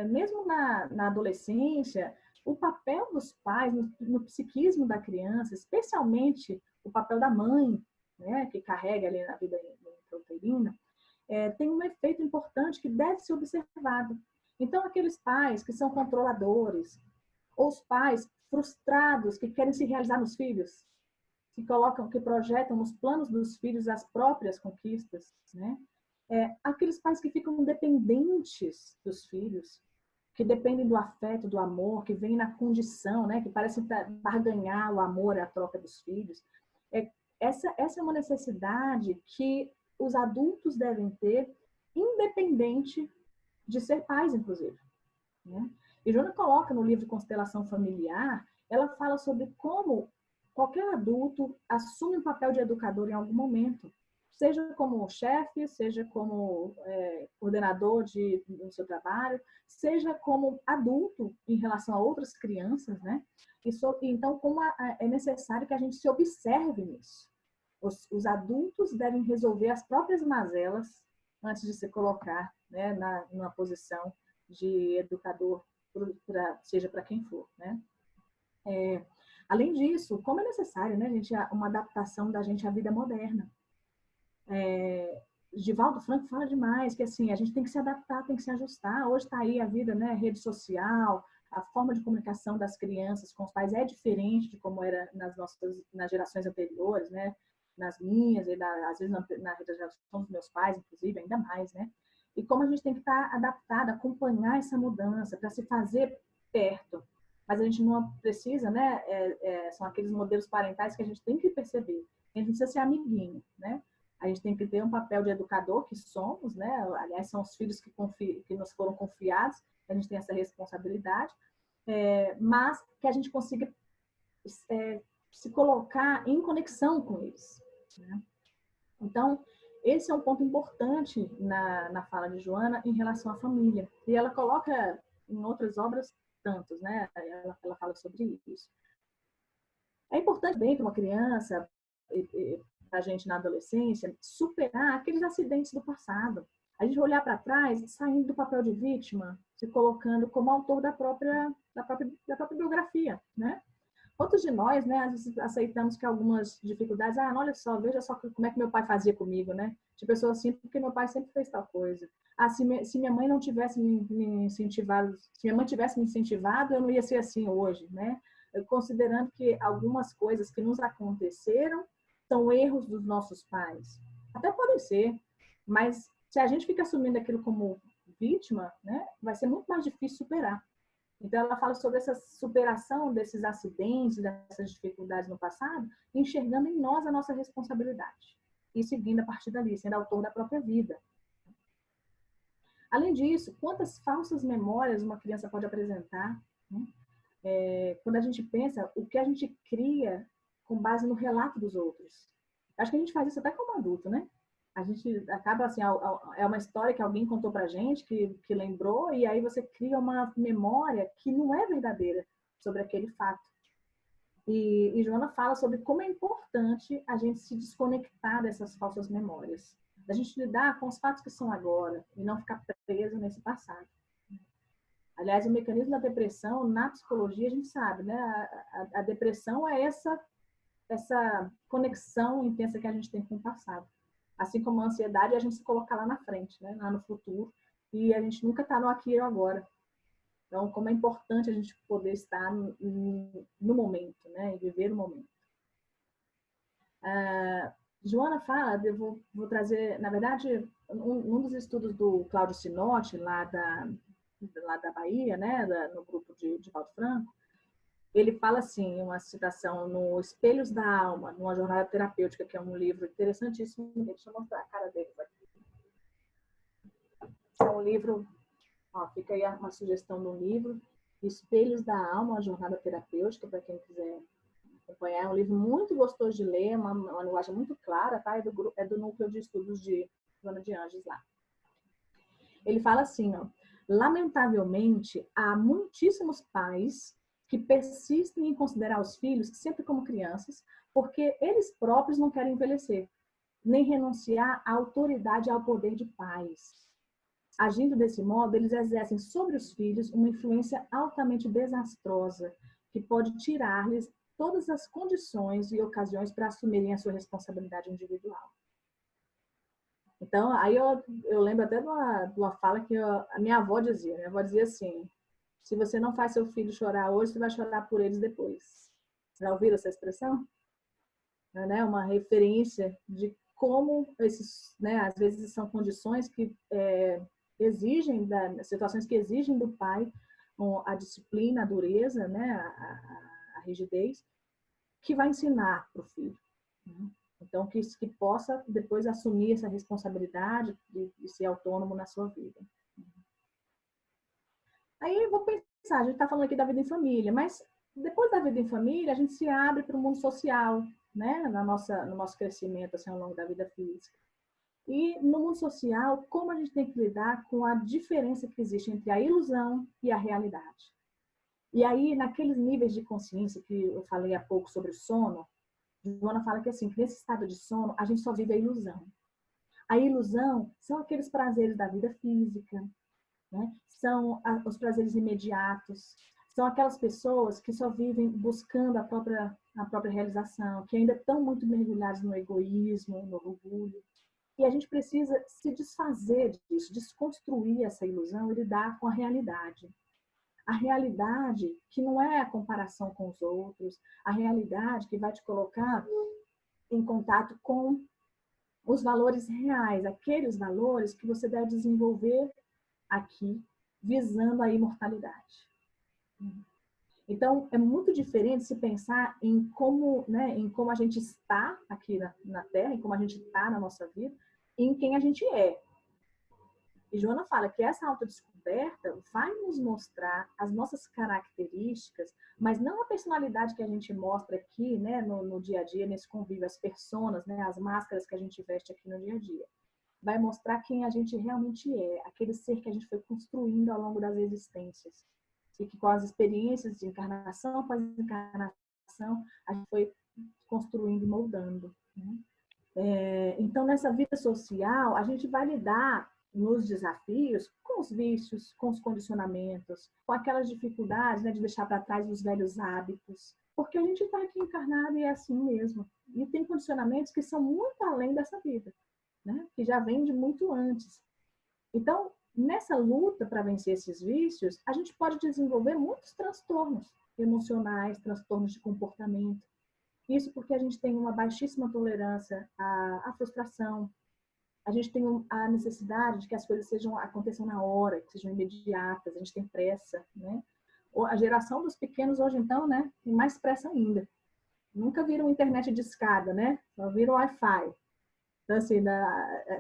Mesmo na adolescência, o papel dos pais no psiquismo da criança, especialmente o papel da mãe, né, que carrega ali na vida intrauterina, tem um efeito importante que deve ser observado. Então, aqueles pais que são controladores, ou os pais frustrados que querem se realizar nos filhos, que projetam nos planos dos filhos as próprias conquistas, né? Aqueles pais que ficam dependentes dos filhos, que dependem do afeto, do amor, que vêm na condição, né? Que parecem barganhar o amor e a troca dos filhos. Essa é uma necessidade que os adultos devem ter, independente de ser pais, inclusive, né? E Joana coloca no livro Constelação Familiar, ela fala sobre como qualquer adulto assume um papel de educador em algum momento, seja como chefe, seja como coordenador do seu trabalho, seja como adulto em relação a outras crianças, né? Então, como é necessário que a gente se observe nisso. Os adultos devem resolver as próprias mazelas antes de se colocar, né, numa posição de educador, seja para quem for, né? Além disso, como é necessário, né, gente, uma adaptação da gente à vida moderna. Divaldo Franco fala demais que assim, a gente tem que se adaptar, tem que se ajustar. Hoje está aí a vida, né, rede social, a forma de comunicação das crianças com os pais é diferente de como era nas gerações anteriores, né? Nas minhas e às vezes na geração dos meus pais, inclusive, ainda mais, né? E como a gente tem que estar adaptado, acompanhar essa mudança para se fazer perto. Mas a gente não precisa, né? São aqueles modelos parentais que a gente tem que perceber. A gente precisa ser amiguinho, né? A gente tem que ter um papel de educador, que somos, né? Aliás, são os filhos que nos foram confiados, a gente tem essa responsabilidade, mas que a gente consiga se colocar em conexão com eles, né? Então, esse é um ponto importante na fala de Joana em relação à família. E ela coloca em outras obras tantos, né? Ela fala sobre isso. É importante bem para uma criança, para a gente na adolescência, superar aqueles acidentes do passado. A gente olhar para trás, saindo do papel de vítima, se colocando como autor da própria biografia, né? Outros de nós, né, às vezes aceitamos que algumas dificuldades, olha só, veja só como é que meu pai fazia comigo, né? De pessoa assim, porque meu pai sempre fez tal coisa. Se minha mãe não tivesse me incentivado, se minha mãe tivesse me incentivado, eu não ia ser assim hoje, né? Considerando que algumas coisas que nos aconteceram são erros dos nossos pais. Até podem ser, mas se a gente fica assumindo aquilo como vítima, né, vai ser muito mais difícil superar. Então, ela fala sobre essa superação desses acidentes, dessas dificuldades no passado, enxergando em nós a nossa responsabilidade. E seguindo a partir dali, sendo autor da própria vida. Além disso, quantas falsas memórias uma criança pode apresentar, né? Quando a gente pensa o que a gente cria com base no relato dos outros. Acho que a gente faz isso até como adulto, né? A gente acaba assim, é uma história que alguém contou pra gente, que lembrou, e aí você cria uma memória que não é verdadeira sobre aquele fato. E Joana fala sobre como é importante a gente se desconectar dessas falsas memórias, da gente lidar com os fatos que são agora e não ficar preso nesse passado. Aliás, o mecanismo da depressão, na psicologia, a gente sabe, né? A depressão é essa conexão intensa que a gente tem com o passado. Assim como a ansiedade, a gente se colocar lá na frente, né? Lá no futuro, e a gente nunca está no aqui e agora. Então, como é importante a gente poder estar no momento, né? E viver o momento. Joana fala, eu vou trazer, na verdade, um dos estudos do Cláudio Sinotti, lá da Bahia, né? No grupo de Valdo Franco, ele fala assim, uma citação no Espelhos da Alma, numa jornada terapêutica, que é um livro interessantíssimo. Deixa eu mostrar a cara deles aqui. É um livro, ó, fica aí uma sugestão do livro, Espelhos da Alma, uma jornada terapêutica, para quem quiser acompanhar. É um livro muito gostoso de ler, uma linguagem muito clara, tá? É do Núcleo de Estudos de Joana de Anjos lá. Ele fala assim, ó, lamentavelmente, há muitíssimos pais que persistem em considerar os filhos sempre como crianças, porque eles próprios não querem envelhecer, nem renunciar à autoridade e ao poder de pais. Agindo desse modo, eles exercem sobre os filhos uma influência altamente desastrosa, que pode tirar-lhes todas as condições e ocasiões para assumirem a sua responsabilidade individual. Então, aí eu lembro até de uma fala que a minha avó dizia. Minha avó dizia assim, se você não faz seu filho chorar hoje, você vai chorar por eles depois. Já ouviram essa expressão? Né? Uma referência de como esses, né, às vezes são condições que exigem, situações que exigem do pai a disciplina, a dureza, né, a rigidez, que vai ensinar para o filho. Né? Então, que possa depois assumir essa responsabilidade de ser autônomo na sua vida. Aí eu vou pensar, a gente está falando aqui da vida em família, mas depois da vida em família, a gente se abre para o mundo social, né? No nosso crescimento assim, ao longo da vida física. E no mundo social, como a gente tem que lidar com a diferença que existe entre a ilusão e a realidade. E aí, naqueles níveis de consciência que eu falei há pouco sobre o sono, Joana fala que assim, que nesse estado de sono, a gente só vive a ilusão. A ilusão são aqueles prazeres da vida física, né? São os prazeres imediatos, são aquelas pessoas que só vivem buscando a própria realização, que ainda estão muito mergulhadas no egoísmo, no orgulho. E a gente precisa se desfazer disso, desconstruir essa ilusão e lidar com a realidade. A realidade que não é a comparação com os outros, a realidade que vai te colocar em contato com os valores reais, aqueles valores que você deve desenvolver aqui, visando a imortalidade. Então, é muito diferente se pensar em como, né, em como a gente está aqui na Terra, em como a gente está na nossa vida, e em quem a gente é. E Joana fala que essa autodescoberta vai nos mostrar as nossas características, mas não a personalidade que a gente mostra aqui, né, no dia a dia, nesse convívio, as personas, né, as máscaras que a gente veste aqui no dia a dia. Vai mostrar quem a gente realmente é, aquele ser que a gente foi construindo ao longo das existências. E que com as experiências de encarnação após encarnação, a gente foi construindo e moldando. Né? Então, nessa vida social, a gente vai lidar nos desafios com os vícios, com os condicionamentos, com aquelas dificuldades, né, de deixar para trás os velhos hábitos, porque a gente está aqui encarnado e é assim mesmo. E tem condicionamentos que são muito além dessa vida, né, que já vem de muito antes. Então, nessa luta para vencer esses vícios, a gente pode desenvolver muitos transtornos emocionais, transtornos de comportamento. Isso porque a gente tem uma baixíssima tolerância à frustração. A gente tem a necessidade de que as coisas aconteçam na hora, que sejam imediatas, a gente tem pressa, né? A geração dos pequenos hoje, então, né, tem mais pressa ainda. Nunca viram internet de escada, né? Só viram Wi-Fi. Então, assim,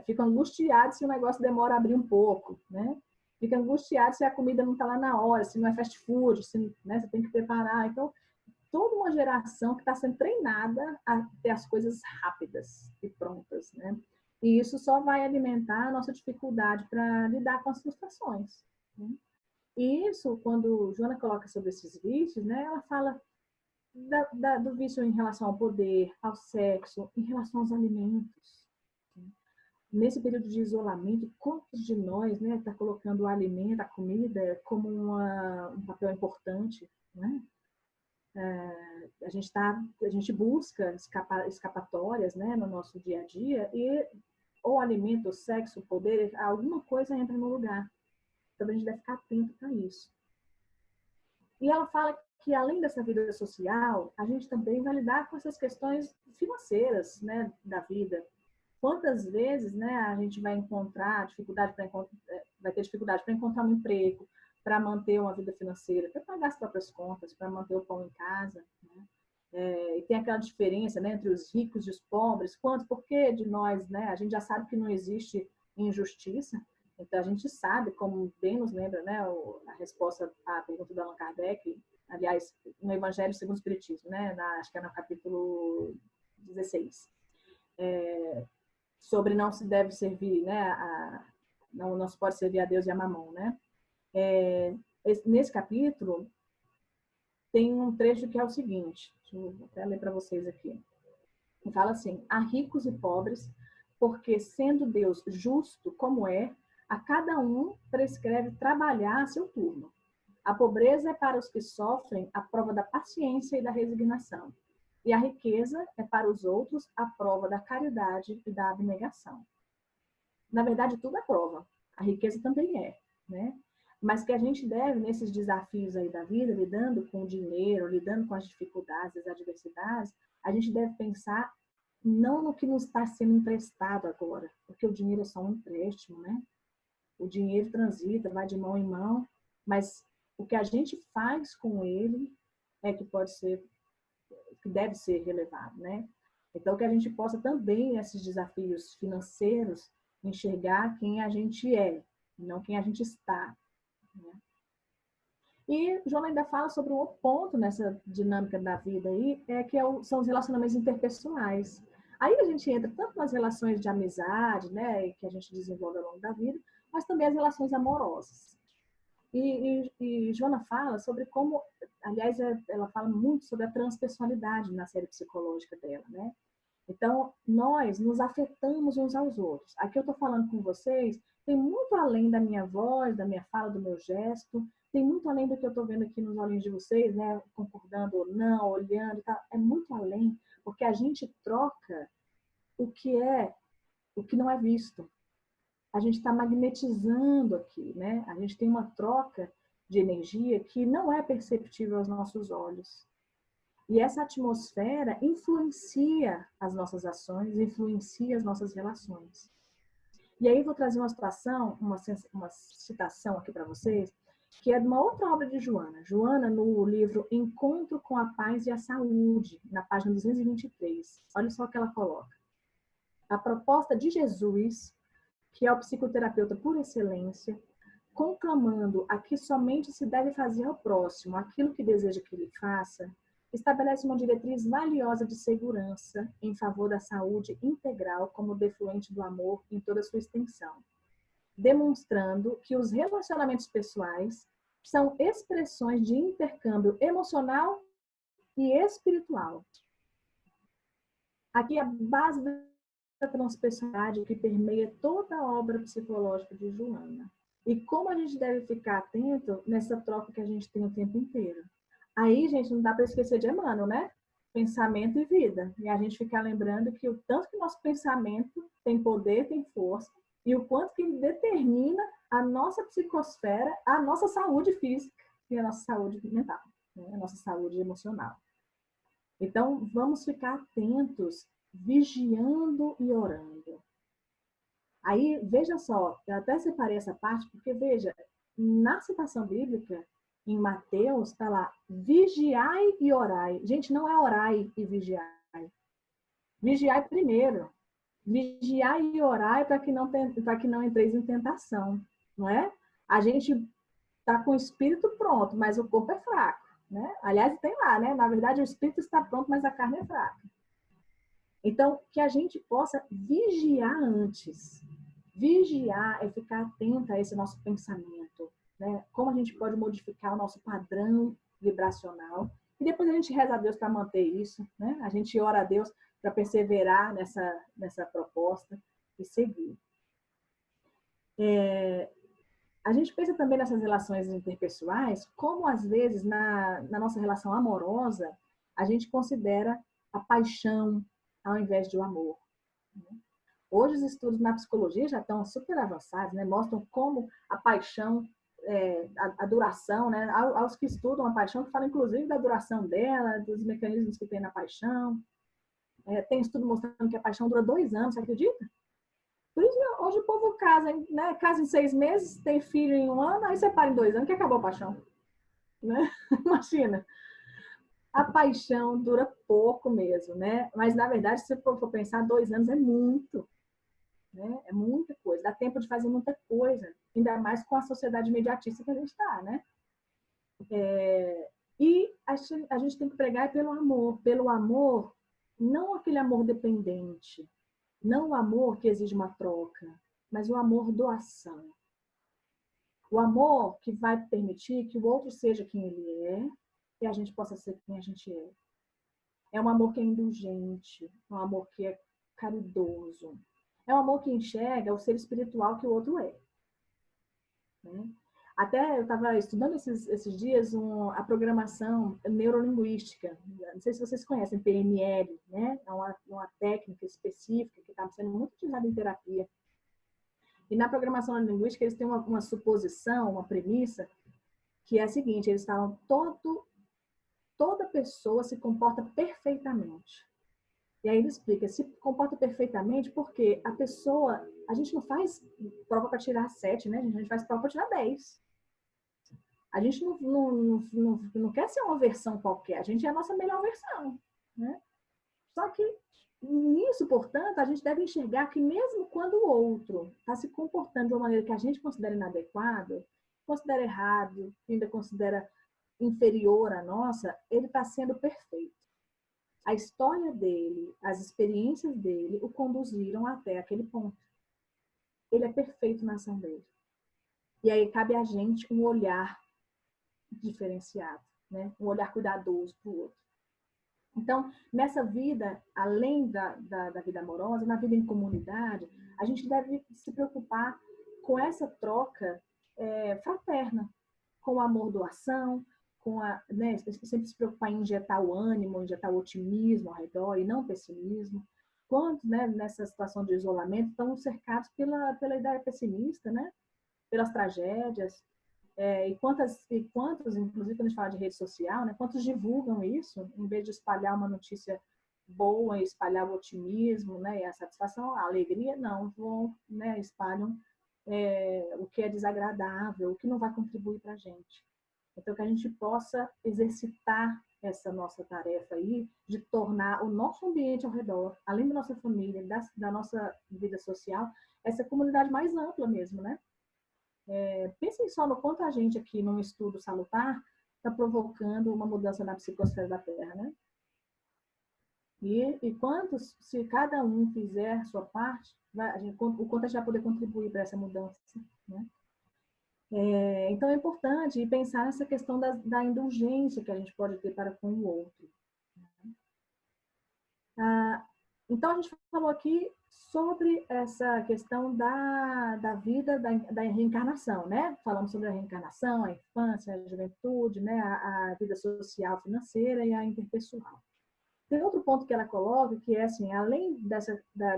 fica angustiado se o negócio demora a abrir um pouco, né? Fica angustiado se a comida não está lá na hora, se não é fast food, se, né, você tem que preparar. Então, toda uma geração que está sendo treinada a ter as coisas rápidas e prontas, né? E isso só vai alimentar a nossa dificuldade para lidar com as frustrações. Né? E isso, quando Joana coloca sobre esses vícios, né, ela fala do vício em relação ao poder, ao sexo, em relação aos alimentos. Nesse período de isolamento, quantos de nós, né, está colocando o alimento, a comida, como um papel importante, né? A gente busca escapatórias, né, no nosso dia a dia, e ou alimento, ou sexo, poder, alguma coisa entra no lugar. Então a gente deve ficar atento para isso. E ela fala que, além dessa vida social, a gente também vai lidar com essas questões financeiras, né, da vida. Quantas vezes, né, a gente vai encontrar dificuldade vai ter dificuldade para encontrar um emprego, para manter uma vida financeira, para pagar as próprias contas, para manter o pão em casa, né? E tem aquela diferença, né, entre os ricos e os pobres. Por que de nós, né? A gente já sabe que não existe injustiça, então a gente sabe, como bem nos lembra, né, a resposta à pergunta do Allan Kardec, aliás, no Evangelho segundo o Espiritismo, né, acho que é no capítulo 16, sobre não se deve servir, né, não se pode servir a Deus e a Mamon, né? Nesse capítulo tem um trecho que é o seguinte, deixa eu até ler para vocês aqui. Fala assim: há ricos e pobres, porque sendo Deus justo como é, a cada um prescreve trabalhar a seu turno. A pobreza é para os que sofrem a prova da paciência e da resignação. E a riqueza é para os outros a prova da caridade e da abnegação. Na verdade, tudo é prova. A riqueza também é, né? Mas que a gente deve, nesses desafios aí da vida, lidando com o dinheiro, lidando com as dificuldades, as adversidades, a gente deve pensar não no que nos está sendo emprestado agora, porque o dinheiro é só um empréstimo, né? O dinheiro transita, vai de mão em mão, mas o que a gente faz com ele é que pode ser, que deve ser relevado, né? Então, que a gente possa também, nesses desafios financeiros, enxergar quem a gente é, não quem a gente está, né? E Joana ainda fala sobre um outro ponto nessa dinâmica da vida aí, são os relacionamentos interpessoais. Aí a gente entra tanto nas relações de amizade, né, que a gente desenvolve ao longo da vida, mas também as relações amorosas. E Joana fala sobre como, aliás, ela fala muito sobre a transpessoalidade na série psicológica dela, né? Então, nós nos afetamos uns aos outros. Aqui eu estou falando com vocês, tem muito além da minha voz, da minha fala, do meu gesto, tem muito além do que eu estou vendo aqui nos olhinhos de vocês, né? Concordando ou não, olhando e tal. É muito além, porque a gente troca o que não é visto. A gente está magnetizando aqui, né? A gente tem uma troca de energia que não é perceptível aos nossos olhos. E essa atmosfera influencia as nossas ações, influencia as nossas relações. E aí vou trazer uma situação, uma citação aqui para vocês, que é de uma outra obra de Joana. Joana, no livro Encontro com a Paz e a Saúde, na página 223. Olha só o que ela coloca. A proposta de Jesus, que é o psicoterapeuta por excelência, conclamando a que somente se deve fazer ao próximo aquilo que deseja que ele faça, estabelece uma diretriz valiosa de segurança em favor da saúde integral como defluente do amor em toda a sua extensão, demonstrando que os relacionamentos pessoais são expressões de intercâmbio emocional e espiritual. Aqui é a base da transpessoalidade que permeia toda a obra psicológica de Joana. E como a gente deve ficar atento nessa troca que a gente tem o tempo inteiro. Aí, gente, não dá para esquecer de Emmanuel, né? Pensamento e vida. E a gente ficar lembrando que o tanto que nosso pensamento tem poder, tem força, e o quanto que ele determina a nossa psicosfera, a nossa saúde física e a nossa saúde mental, né? A nossa saúde emocional. Então, vamos ficar atentos, vigiando e orando. Aí, veja só, eu até separei essa parte, porque, veja, na citação bíblica, em Mateus, está lá, vigiai e orai. Gente, não é orai e vigiai. Vigiai primeiro. Vigiai e orai para que não entreis em tentação, não é? A gente está com o espírito pronto, mas o corpo é fraco, né? Aliás, tem lá, né? Na verdade, o espírito está pronto, mas a carne é fraca. Então, que a gente possa vigiar antes. Vigiar é ficar atenta a esse nosso pensamento, né? Como a gente pode modificar o nosso padrão vibracional. E depois a gente reza a Deus para manter isso, né? A gente ora a Deus para perseverar nessa proposta e seguir. A gente pensa também nessas relações interpessoais, como às vezes na nossa relação amorosa, a gente considera a paixão ao invés de o amor. Hoje os estudos na psicologia já estão super avançados, né? Mostram como a paixão a duração, né? Aos que estudam a paixão, que falam inclusive da duração dela, dos mecanismos que tem na paixão. Tem estudo mostrando que a paixão dura 2 anos, você acredita? Por isso que hoje o povo casa, né? Casa em 6 meses, tem filho em 1 ano, aí separa em 2 anos, que acabou a paixão. Né? Imagina. A paixão dura pouco mesmo, né? Mas, na verdade, se for pensar, 2 anos é muito. Né? É muita coisa. Dá tempo de fazer muita coisa. Ainda mais com a sociedade imediatista que a gente está, né? E a gente tem que pregar pelo amor. Pelo amor, não aquele amor dependente. Não o amor que exige uma troca, mas o amor doação. O amor que vai permitir que o outro seja quem ele é e a gente possa ser quem a gente é. É um amor que é indulgente, é um amor que é caridoso. É um amor que enxerga o ser espiritual que o outro é. Né? Até eu estava estudando esses dias a programação neurolinguística. Não sei se vocês conhecem, PNL, né? É uma técnica específica que está sendo muito utilizada em terapia. E na programação neurolinguística eles têm uma suposição, uma premissa, que é a seguinte, eles falam, toda pessoa se comporta perfeitamente. E aí ele explica, se comporta perfeitamente porque a gente não faz prova para tirar 7, né? A gente faz prova para tirar 10. A gente não quer ser uma versão qualquer, a gente é a nossa melhor versão. Né? Só que nisso, portanto, a gente deve enxergar que mesmo quando o outro está se comportando de uma maneira que a gente considera inadequada, considera errado, ainda considera inferior à nossa, ele está sendo perfeito. A história dele, as experiências dele o conduziram até aquele ponto. Ele é perfeito na ação dele. E aí cabe a gente um olhar diferenciado, né? Um olhar cuidadoso para o outro. Então, nessa vida, além da vida amorosa, na vida em comunidade, a gente deve se preocupar com essa troca fraterna, com o amor doação, né, sempre se preocupar em injetar o ânimo, injetar o otimismo ao redor e não o pessimismo. Quantos, né, nessa situação de isolamento, estão cercados pela ideia pessimista, né? Pelas tragédias. E quantos, inclusive, quando a gente fala de rede social, né, quantos divulgam isso, em vez de espalhar uma notícia boa e espalhar o otimismo, né, e a satisfação, a alegria, não, vão, né, espalham o que é desagradável, o que não vai contribuir para a gente. Então, que a gente possa exercitar essa nossa tarefa aí de tornar o nosso ambiente ao redor, além da nossa família, da nossa vida social, essa comunidade mais ampla mesmo, né? Pensem só no quanto a gente aqui, num estudo salutar, está provocando uma mudança na psicosfera da Terra, né? E quantos, se cada um fizer a sua parte, o quanto a gente vai poder contribuir para essa mudança, né? Então é importante pensar nessa questão da indulgência que a gente pode ter para com o outro. Então a gente falou aqui sobre essa questão da vida, da reencarnação, né? Falamos sobre a reencarnação, a infância, a juventude, né? A vida social, financeira e a interpessoal. Tem outro ponto que ela coloca, que é assim, além de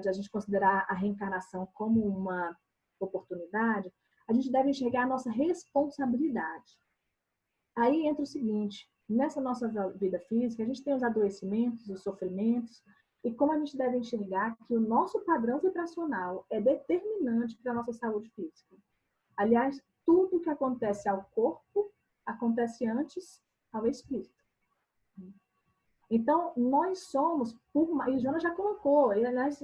a gente considerar a reencarnação como uma oportunidade, a gente deve enxergar a nossa responsabilidade. Aí entra o seguinte, nessa nossa vida física, a gente tem os adoecimentos, os sofrimentos, e como a gente deve enxergar que o nosso padrão vibracional é determinante para a nossa saúde física. Aliás, tudo que acontece ao corpo, acontece antes ao espírito. Então, nós somos, e Jonas já colocou, e aliás,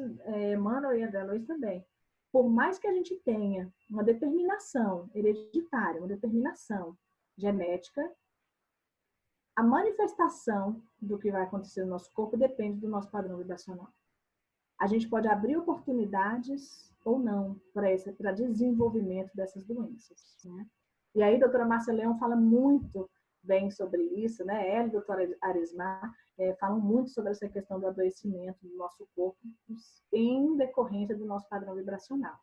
Emmanuel e André Luiz também, por mais que a gente tenha uma determinação hereditária, uma determinação genética, a manifestação do que vai acontecer no nosso corpo depende do nosso padrão vibracional. A gente pode abrir oportunidades ou não para desenvolvimento dessas doenças. Né? E aí, a doutora Márcia Leão fala muito bem sobre isso, né? Ela e a doutora Arismar falam muito sobre essa questão do adoecimento do nosso corpo em decorrência do nosso padrão vibracional.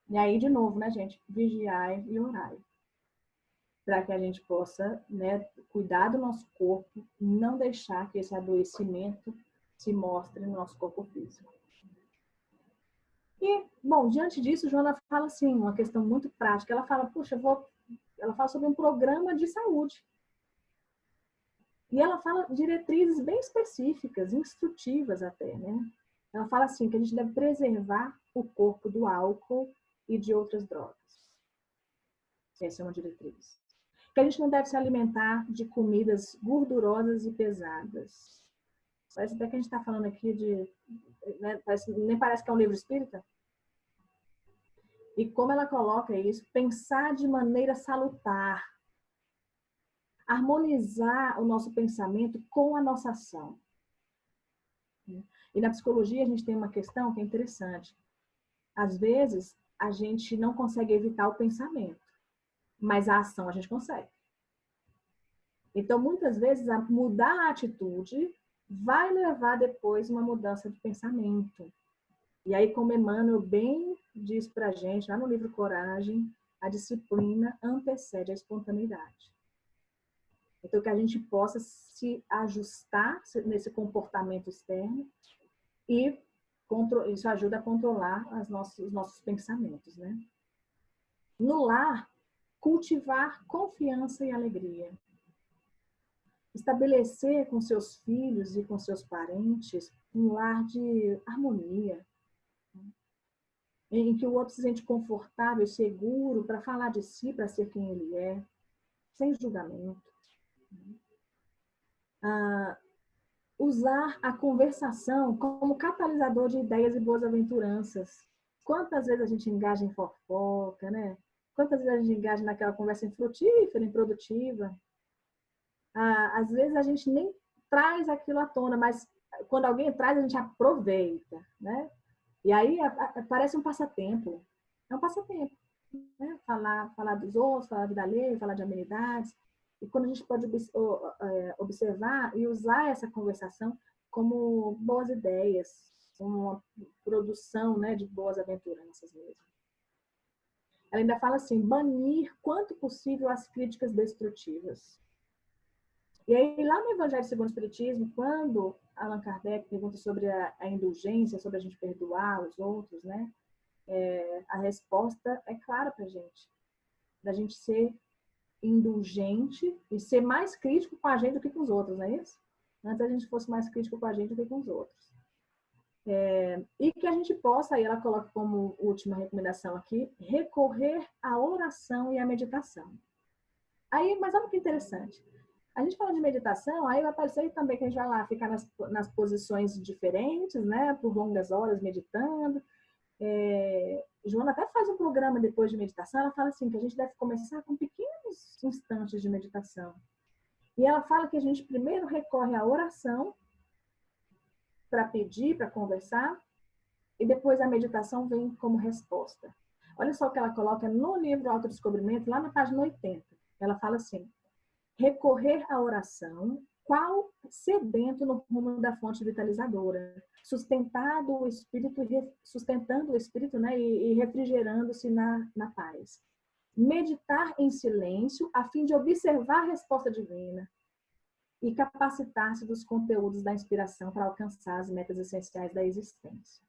E aí, de novo, né, gente? Vigiai e orai. Para que a gente possa, né, cuidar do nosso corpo e não deixar que esse adoecimento se mostre no nosso corpo físico. E, bom, diante disso, Joana fala assim, uma questão muito prática. Ela fala, puxa, ela fala sobre um programa de saúde. E ela fala diretrizes bem específicas, instrutivas até, né? Ela fala assim, que a gente deve preservar o corpo do álcool e de outras drogas. Essa é uma diretriz. Que a gente não deve se alimentar de comidas gordurosas e pesadas. Parece até que a gente está falando aqui de... Né? Nem parece que é um livro espírita. E como ela coloca isso, pensar de maneira salutar. Harmonizar o nosso pensamento com a nossa ação. E na psicologia a gente tem uma questão que é interessante. Às vezes, a gente não consegue evitar o pensamento, mas a ação a gente consegue. Então, muitas vezes, mudar a atitude vai levar depois uma mudança de pensamento. E aí, como Emmanuel bem diz pra gente, lá no livro Coragem, a disciplina antecede a espontaneidade. Então, que a gente possa se ajustar nesse comportamento externo e isso ajuda a controlar os nossos pensamentos, né? No lar, cultivar confiança e alegria. Estabelecer com seus filhos e com seus parentes um lar de harmonia, em que o outro se sente confortável e seguro para falar de si, para ser quem ele é, sem julgamento. Usar a conversação como catalisador de ideias e boas aventuranças. Quantas vezes a gente engaja em fofoca, né? Quantas vezes a gente engaja naquela conversa infrutífera, improdutiva? Às vezes a gente nem traz aquilo à tona, mas quando alguém traz, a gente aproveita, né? E aí parece um passatempo. É um passatempo, né? Falar dos outros, falar da lei, falar de amenidades. E quando a gente pode observar e usar essa conversação como boas ideias, como uma produção, né, de boas aventuranças mesmo. Ela ainda fala assim, banir quanto possível as críticas destrutivas. E aí, lá no Evangelho segundo o Espiritismo, quando Allan Kardec pergunta sobre a indulgência, sobre a gente perdoar os outros, né, a resposta é clara para a gente. Da gente ser indulgente e ser mais crítico com a gente do que com os outros, não é isso? Antes a gente fosse mais crítico com a gente do que com os outros. E que a gente possa, aí ela coloca como última recomendação aqui, recorrer à oração e à meditação. Aí, mas olha que interessante. A gente fala de meditação, aí vai aparecer também que a gente vai lá ficar nas posições diferentes, né? Por longas horas meditando. Joana até faz um programa depois de meditação, ela fala assim, que a gente deve começar com pequenos instantes de meditação. E ela fala que a gente primeiro recorre à oração para pedir, para conversar, e depois a meditação vem como resposta. Olha só o que ela coloca no livro Autodescobrimento, lá na página 80. Ela fala assim, recorrer à oração, qual sedento no rumo da fonte vitalizadora, sustentando o espírito, né, e refrigerando-se na paz. Meditar em silêncio, a fim de observar a resposta divina e capacitar-se dos conteúdos da inspiração para alcançar as metas essenciais da existência.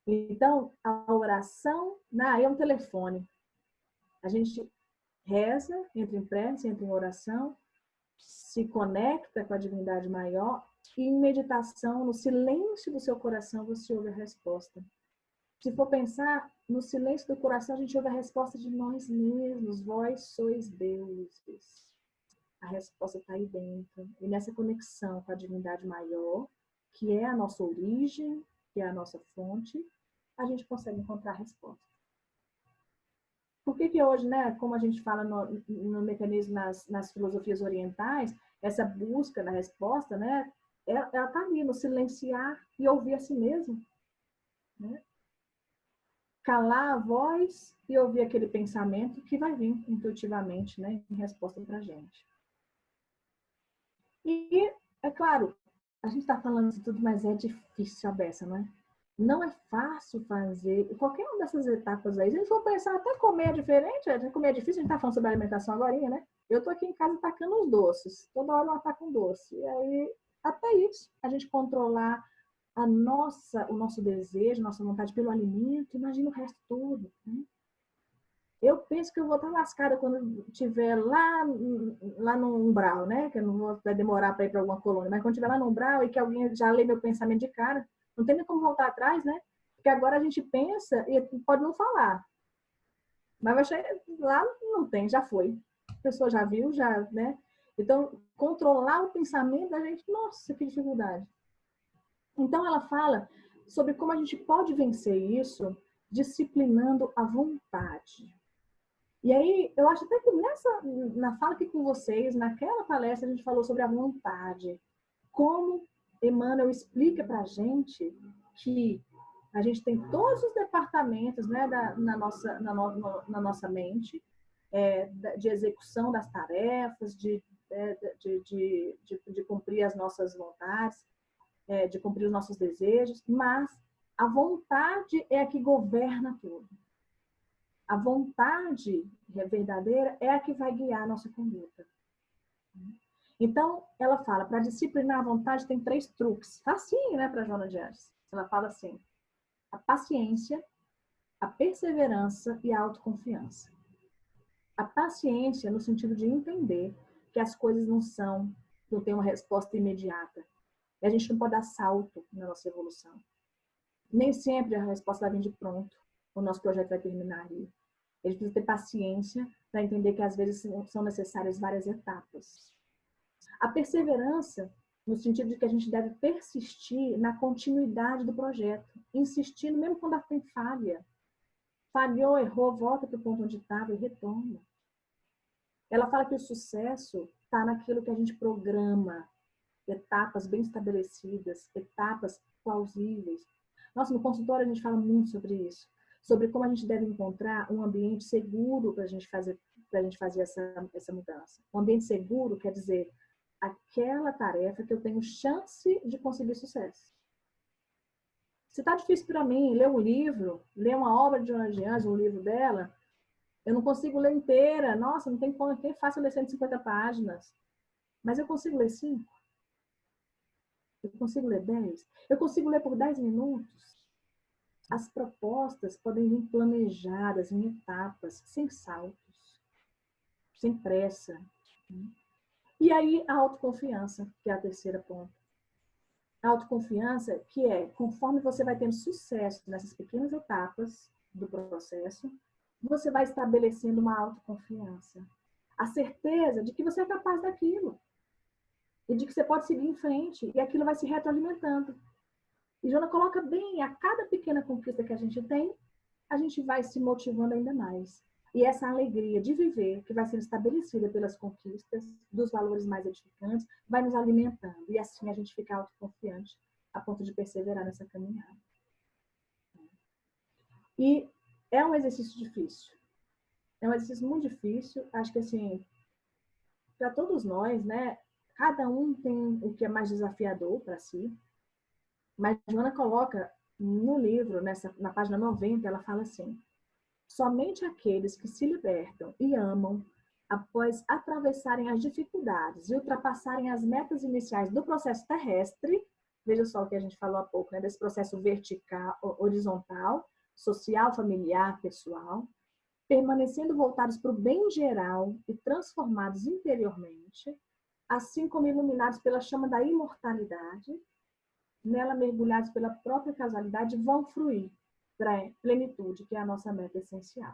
Então, a oração, é um telefone. A gente reza, entra em prece, entra em oração, se conecta com a divindade maior e em meditação, no silêncio do seu coração, você ouve a resposta. Se for pensar, no silêncio do coração, a gente ouve a resposta de nós mesmos. Vós sois deuses. A resposta está aí dentro. E nessa conexão com a divindade maior, que é a nossa origem, que é a nossa fonte, a gente consegue encontrar a resposta. Por que hoje, né, como a gente fala no mecanismo nas filosofias orientais, essa busca da resposta, né, ela está ali no silenciar e ouvir a si mesmo. Né? Calar a voz e ouvir aquele pensamento que vai vir intuitivamente, né, em resposta para a gente. E, é claro, a gente está falando de tudo, mas é difícil a beça, não é? Não é fácil fazer qualquer uma dessas etapas aí. Se a gente for pensar, até comer é diferente, até comer é difícil, a gente está falando sobre alimentação agora, né? Eu estou aqui em casa atacando os doces. Toda hora eu ataco um doce. E aí, até isso, a gente controlar o nosso desejo, nossa vontade pelo alimento, imagina o resto todo, né? Eu penso que eu vou estar lascada quando estiver lá no umbral, né? Que eu não vou vai demorar para ir para alguma colônia, mas quando estiver lá no umbral e que alguém já lê meu pensamento de cara, não tem nem como voltar atrás, né? Porque agora a gente pensa e pode não falar, mas vai chegar, lá não tem, já foi. A pessoa já viu, já, né? Então, controlar o pensamento da gente, nossa, que dificuldade. Então, ela fala sobre como a gente pode vencer isso disciplinando a vontade. E aí, eu acho até que na fala aqui com vocês, naquela palestra, a gente falou sobre a vontade. Como Emmanuel explica para a gente que a gente tem todos os departamentos, né, na nossa mente, de execução das tarefas, de cumprir as nossas vontades, de cumprir os nossos desejos, mas a vontade é a que governa tudo. A vontade verdadeira é a que vai guiar a nossa conduta. Então, ela fala, para disciplinar a vontade tem 3 truques. Facinho, né, para Joana de Anjos. Ela fala assim, a paciência, a perseverança e a autoconfiança. A paciência no sentido de entender que as coisas não têm uma resposta imediata. E a gente não pode dar salto na nossa evolução. Nem sempre a resposta vai vir de pronto. O nosso projeto vai terminar ali. A gente precisa ter paciência para entender que às vezes são necessárias várias etapas. A perseverança, no sentido de que a gente deve persistir na continuidade do projeto, insistindo mesmo quando tem falha. Falhou, errou, volta para o ponto onde estava e retoma. Ela fala que o sucesso está naquilo que a gente programa, etapas bem estabelecidas, etapas plausíveis. Nossa, no consultório a gente fala muito sobre isso, sobre como a gente deve encontrar um ambiente seguro para a gente fazer essa mudança. Um ambiente seguro quer dizer aquela tarefa que eu tenho chance de conseguir sucesso. Se está difícil para mim ler um livro, ler uma obra de Joana de Anjos, um livro dela, eu não consigo ler inteira. Nossa, não tem como, é fácil ler 150 páginas. Mas eu consigo ler 5? Eu consigo ler 10? Eu consigo ler por 10 minutos? As propostas podem vir planejadas em etapas, sem saltos, sem pressa. E aí, a autoconfiança, que é a terceira ponta. A autoconfiança, que é, conforme você vai tendo sucesso nessas pequenas etapas do processo, você vai estabelecendo uma autoconfiança. A certeza de que você é capaz daquilo. E de que você pode seguir em frente. E aquilo vai se retroalimentando. E Joana coloca bem, a cada pequena conquista que a gente tem, a gente vai se motivando ainda mais. E essa alegria de viver, que vai sendo estabelecida pelas conquistas, dos valores mais edificantes, vai nos alimentando. E assim a gente fica autoconfiante, a ponto de perseverar nessa caminhada. E é um exercício difícil. É um exercício muito difícil. Acho que, assim, para todos nós, né? Cada um tem o que é mais desafiador para si. Mas Joana coloca no livro, na página 90, ela fala assim: somente aqueles que se libertam e amam, após atravessarem as dificuldades e ultrapassarem as metas iniciais do processo terrestre, veja só o que a gente falou há pouco, né, desse processo vertical, horizontal, social, familiar, pessoal, permanecendo voltados para o bem geral e transformados interiormente, assim como iluminados pela chama da imortalidade, nela mergulhados pela própria causalidade, vão fruir para a plenitude, que é a nossa meta essencial.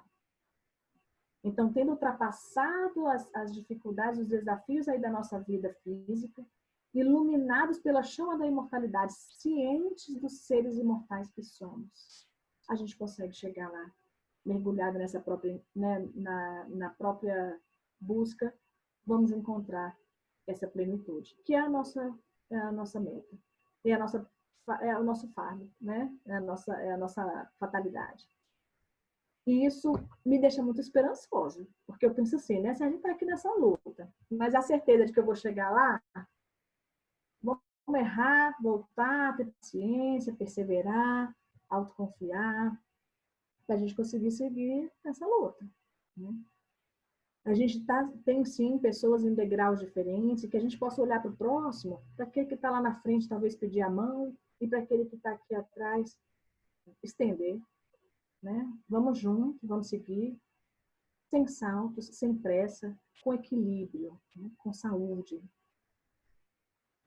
Então, tendo ultrapassado as dificuldades, os desafios aí da nossa vida física, iluminados pela chama da imortalidade, cientes dos seres imortais que somos, a gente consegue chegar lá, mergulhado nessa própria, né, na própria busca, vamos encontrar essa plenitude, que é a nossa meta. É o nosso fardo, né? É a nossa fatalidade. E isso me deixa muito esperançosa, porque eu penso assim, né? Se a gente está aqui nessa luta, mas a certeza de que eu vou chegar lá, vamos errar, voltar, ter paciência, perseverar, autoconfiar, para a gente conseguir seguir essa luta, né? A gente tem, sim, pessoas em degraus diferentes, que a gente possa olhar para o próximo, para aquele que está lá na frente, talvez pedir a mão, e para aquele que está aqui atrás estender, né? Vamos juntos, vamos seguir, sem saltos, sem pressa, com equilíbrio, né? Com saúde.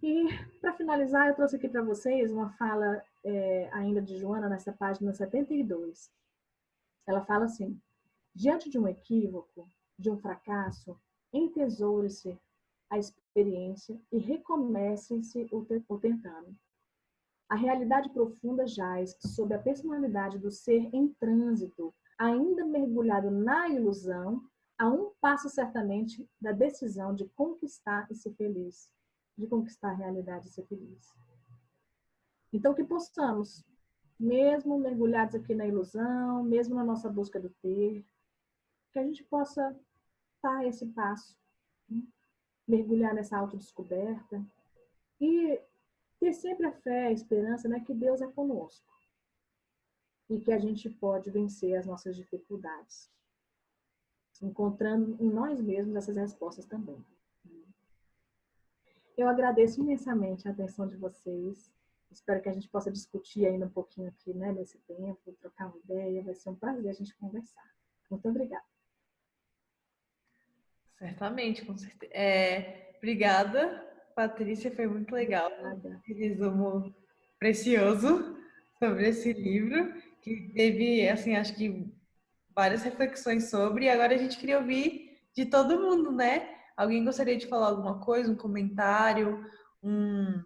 E, para finalizar, eu trouxe aqui para vocês uma fala ainda de Joana, nessa página 72. Ela fala assim: diante de um equívoco, de um fracasso, entesoure-se a experiência e recomece-se o tentando. A realidade profunda jaz sob a personalidade do ser em trânsito, ainda mergulhado na ilusão, a um passo certamente da decisão de conquistar e ser feliz, de conquistar a realidade e ser feliz. Então, que possamos, mesmo mergulhados aqui na ilusão, mesmo na nossa busca do ter, que a gente possa dar esse passo, né? Mergulhar nessa autodescoberta e ter sempre a fé, a esperança, né, que Deus é conosco e que a gente pode vencer as nossas dificuldades, encontrando em nós mesmos essas respostas também. Eu agradeço imensamente a atenção de vocês. Espero que a gente possa discutir ainda um pouquinho aqui, né, nesse tempo, trocar uma ideia. Vai ser um prazer a gente conversar. Muito obrigada. Certamente, com certeza. Obrigada, Patrícia, foi muito legal. Esse resumo precioso sobre esse livro, que teve, assim, acho que várias reflexões sobre, e agora a gente queria ouvir de todo mundo, né? Alguém gostaria de falar alguma coisa, um comentário, um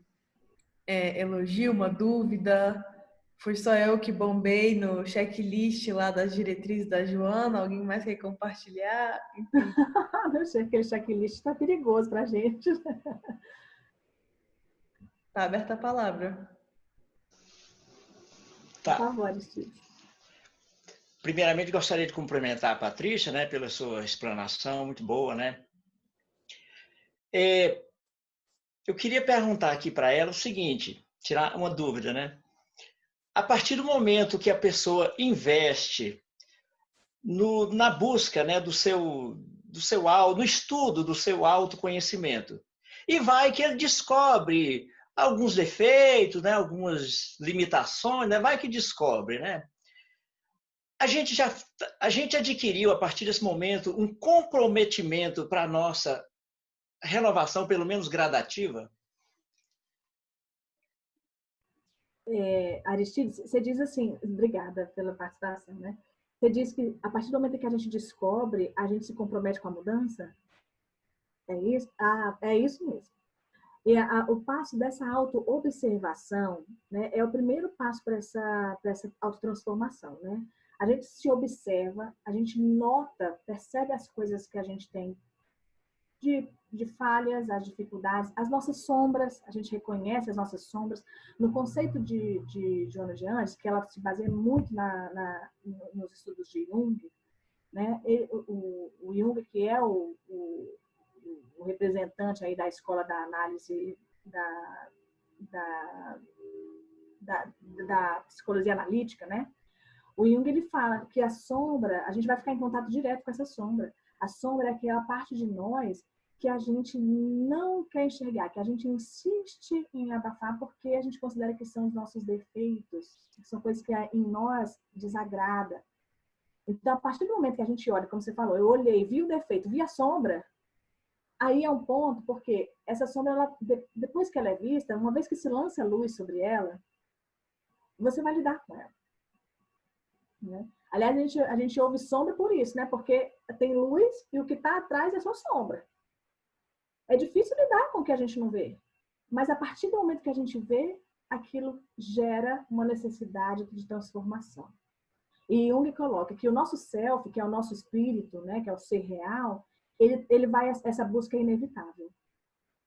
elogio, uma dúvida? Fui só eu que bombei no checklist lá das diretrizes da Joana? Alguém mais quer compartilhar? Enfim. Aquele checklist está perigoso para a gente. Tá aberta a palavra. Por favor, Steve. Primeiramente, gostaria de cumprimentar a Patrícia, né, pela sua explanação muito boa, né? Eu queria perguntar aqui para ela o seguinte, tirar uma dúvida, né? A partir do momento que a pessoa investe na busca, né, no estudo do seu autoconhecimento, e vai que ele descobre alguns defeitos, né, algumas limitações, né, vai que descobre, né? A gente adquiriu, a partir desse momento, um comprometimento para a nossa renovação, pelo menos gradativa? Aristides, você diz assim, obrigada pela participação, né? Você diz que a partir do momento que a gente descobre, a gente se compromete com a mudança? É isso? É isso mesmo. E o passo dessa auto-observação, né, é o primeiro passo para essa autotransformação, né? A gente se observa, a gente nota, percebe as coisas que a gente tem de falhas, as dificuldades, as nossas sombras, a gente reconhece as nossas sombras. No conceito de Joana de Anjos, que ela se baseia muito nos estudos de Jung, né? O Jung, que é o representante aí da escola da análise da psicologia analítica, né? O Jung, ele fala que a sombra, a gente vai ficar em contato direto com essa sombra. A sombra é aquela parte de nós que a gente não quer enxergar, que a gente insiste em abafar porque a gente considera que são os nossos defeitos, que são coisas que em nós desagrada. Então, a partir do momento que a gente olha, como você falou, eu olhei, vi o defeito, vi a sombra, aí é um ponto, porque essa sombra, depois que ela é vista, uma vez que se lança luz sobre ela, você vai lidar com ela. Né? Aliás, a gente ouve sombra por isso, né? Porque tem luz e o que está atrás é só sombra. É difícil lidar com o que a gente não vê. Mas a partir do momento que a gente vê, aquilo gera uma necessidade de transformação. E Jung coloca que o nosso self, que é o nosso espírito, né, que é o ser real, essa busca é inevitável.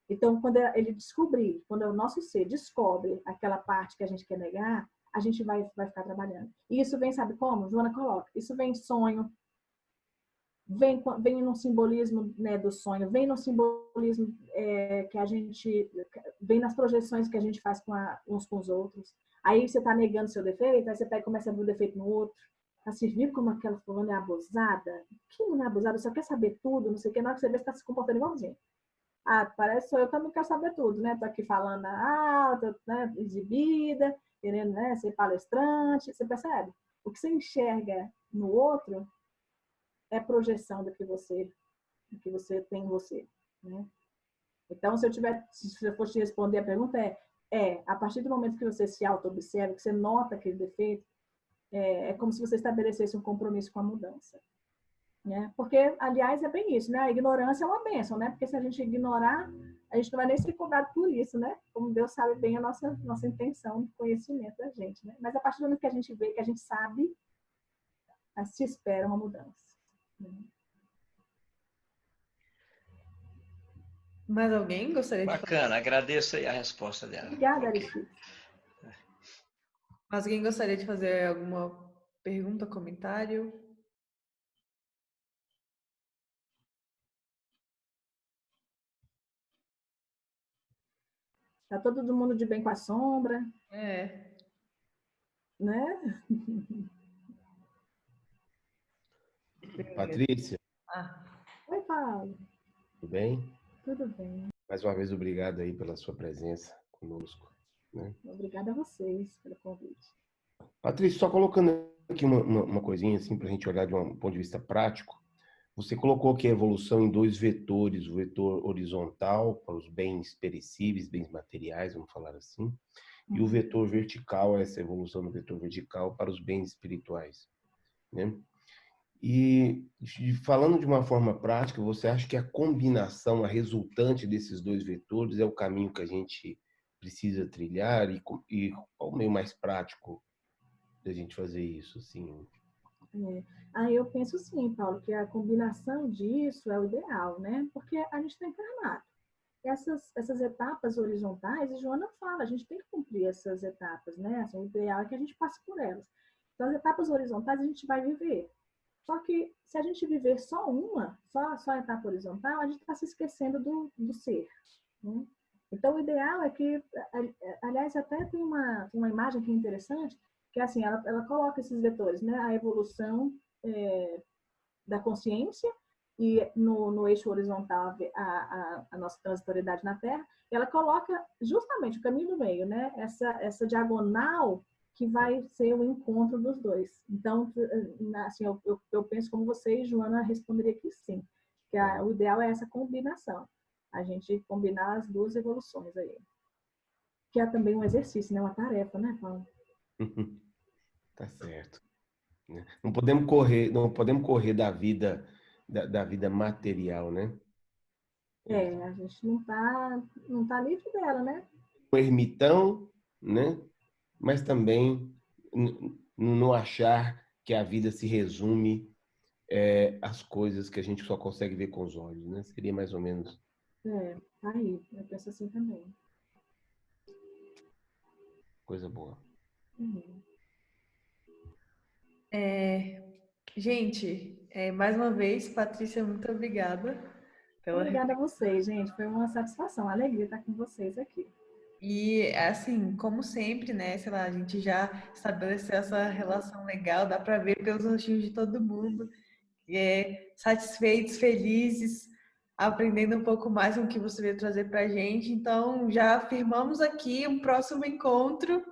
Então, quando ele descobrir, quando o nosso ser descobre aquela parte que a gente quer negar, a gente vai ficar trabalhando. E isso vem, sabe como? Joana coloca, isso vem em sonho, vem no simbolismo, né, do sonho, vem no simbolismo que a gente, vem nas projeções que a gente faz uns com os outros. Aí você está negando seu defeito, aí você pega e começa a ver o defeito no outro. Assim, viu como aquela fulana é abusada? Que não é abusada, só quer saber tudo, não sei o que, na hora que você vê, você está se comportando igualzinho. parece sou eu também quero saber tudo, né? Tô aqui falando alta, né? Exibida, querendo, né, ser palestrante. Você percebe? O que você enxerga no outro é projeção do que você tem em você, né? Então, se eu for te responder a pergunta, a partir do momento que você se auto-observa, que você nota aquele defeito, é como se você estabelecesse um compromisso com a mudança. Né? Porque, aliás, é bem isso, né? A ignorância é uma bênção, né? Porque se a gente ignorar, a gente não vai nem ser cobrado por isso, né? Como Deus sabe bem a nossa intenção de conhecimento da gente, né? Mas a partir do momento que a gente vê, que a gente sabe, se espera uma mudança. Né? Mais alguém gostaria de falar? Bacana, agradeço aí a resposta dela. Obrigada, Ok. Aristides. Mais alguém gostaria de fazer alguma pergunta, comentário? Tá todo mundo de bem com a sombra, É. né? Patrícia, Ah, Oi, Paulo. tudo bem? Tudo bem. Mais uma vez, obrigado aí pela sua presença conosco. Né? Obrigada a vocês pelo convite. Patrícia, só colocando aqui uma coisinha assim para a gente olhar de um ponto de vista prático. Você colocou aqui a evolução em dois vetores, o vetor horizontal para os bens perecíveis, bens materiais, vamos falar assim, e o vetor vertical, essa evolução do vetor vertical para os bens espirituais. Né? E falando de uma forma prática, você acha que a combinação, a resultante desses dois vetores é o caminho que a gente precisa trilhar e qual o meio mais prático da gente fazer isso, assim? Aí eu penso sim, Paulo, que a combinação disso é o ideal, né? Porque a gente está encarnado. Essas etapas horizontais, e Joana fala, a gente tem que cumprir essas etapas, né? Assim, o ideal é que a gente passe por elas. Então, as etapas horizontais a gente vai viver. Só que se a gente viver só só a etapa horizontal, a gente está se esquecendo do ser. Né? Então, o ideal é que, aliás, até tem uma imagem que é interessante, que é assim, ela coloca esses vetores, né? A evolução da consciência e no eixo horizontal a nossa transitoriedade na Terra, ela coloca justamente o caminho do meio, né? Essa diagonal que vai ser o encontro dos dois. Então, assim, eu penso como você e Joana responderia que sim, que o ideal é essa combinação, a gente combinar as duas evoluções aí. Que é também um exercício, né? Uma tarefa, né, Paulo? Tá certo. Não podemos correr da vida material, né? A gente não tá livre dela, né? Um ermitão, né? Mas também não achar que a vida se resume às coisas que a gente só consegue ver com os olhos, né? Seria mais ou menos. Tá aí, eu penso assim também. Coisa boa. gente, mais uma vez, Patrícia, muito obrigada. Obrigada a vocês, gente. Foi uma satisfação, uma alegria estar com vocês aqui. E, assim, como sempre, né, sei lá, a gente já estabeleceu essa relação legal, dá para ver pelos rostinhos de todo mundo, satisfeitos, felizes, aprendendo um pouco mais com o que você veio trazer para a gente. Então, já firmamos aqui um próximo encontro,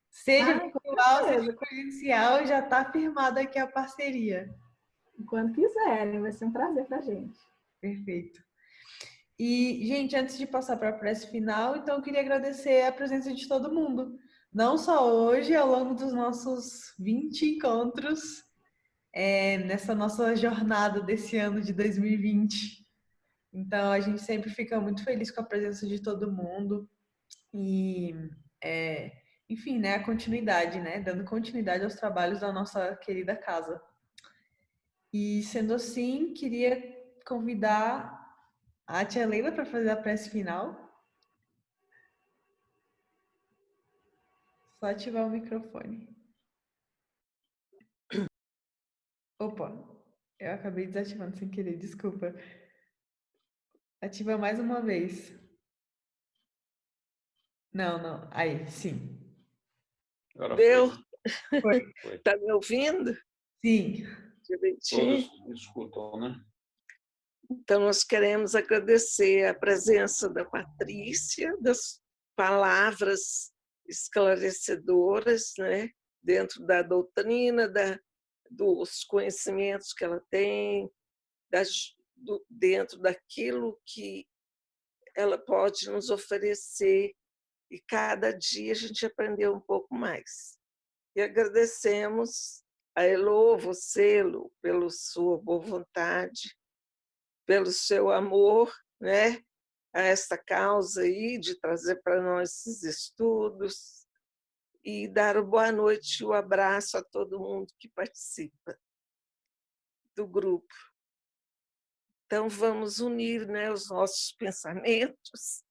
seja virtual, seja presencial, já está firmada aqui a parceria. Quando quiserem, vai ser um prazer para a gente. Perfeito. E, gente, antes de passar para a prece final, então eu queria agradecer a presença de todo mundo. Não só hoje, ao longo dos nossos 20 encontros, nessa nossa jornada desse ano de 2020. Então, a gente sempre fica muito feliz com a presença de todo mundo. E, enfim, né, a continuidade, né? Dando continuidade aos trabalhos da nossa querida casa. E, sendo assim, queria convidar a tia Leila para fazer a prece final. Só ativar o microfone. Opa, eu acabei desativando sem querer, desculpa. Ativa mais uma vez. Não. Aí, sim. Agora deu? Foi. Tá me ouvindo? Sim. Direitinho? Todos escutam, né? Então, nós queremos agradecer a presença da Patrícia, das palavras esclarecedoras, né, dentro da doutrina, dos conhecimentos que ela tem, dentro daquilo que ela pode nos oferecer, e cada dia a gente aprendeu um pouco mais. E agradecemos a Elô, você, Elô, pela sua boa vontade, pelo seu amor, né, a esta causa aí de trazer para nós esses estudos e dar boa noite e o abraço a todo mundo que participa do grupo. Então, vamos unir, né, os nossos pensamentos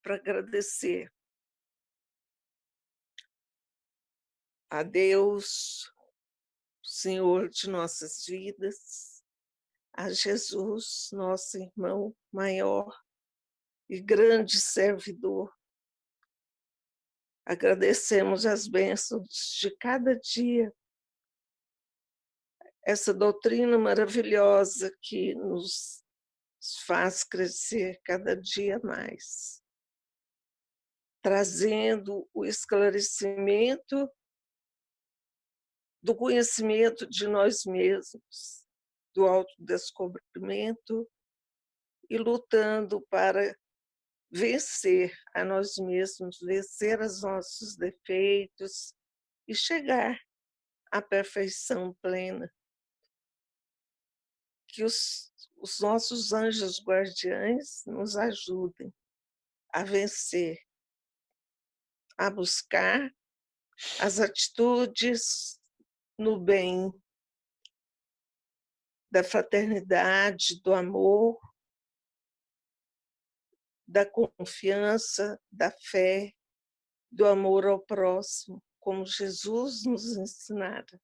para agradecer a Deus, Senhor de nossas vidas, a Jesus, nosso irmão maior e grande servidor. Agradecemos as bênçãos de cada dia, essa doutrina maravilhosa que nos faz crescer cada dia mais, trazendo o esclarecimento do conhecimento de nós mesmos, do autodescobrimento e lutando para vencer a nós mesmos, vencer os nossos defeitos e chegar à perfeição plena. Que os nossos anjos guardiães nos ajudem a vencer, a buscar as atitudes no bem, da fraternidade, do amor, da confiança, da fé, do amor ao próximo, como Jesus nos ensinara.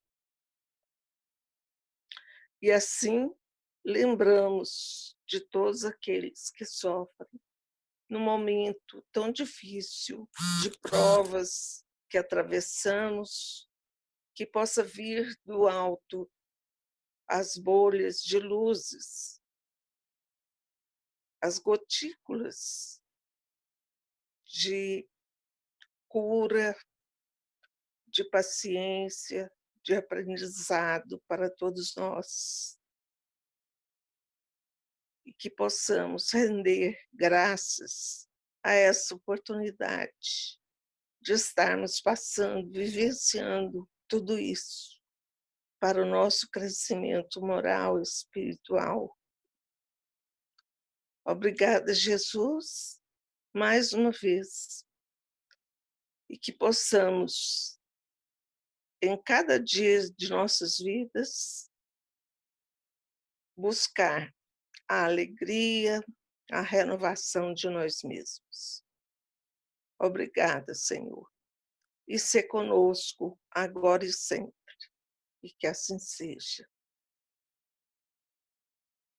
E assim lembramos de todos aqueles que sofrem no momento tão difícil de provas que atravessamos, que possa vir do alto as bolhas de luzes, as gotículas de cura, de paciência, de aprendizado para todos nós. E que possamos render graças a essa oportunidade de estarmos passando, vivenciando tudo isso para o nosso crescimento moral e espiritual. Obrigada, Jesus, mais uma vez, e que possamos, em cada dia de nossas vidas, buscar a alegria, a renovação de nós mesmos. Obrigada, Senhor, e ser conosco agora e sempre, e que assim seja.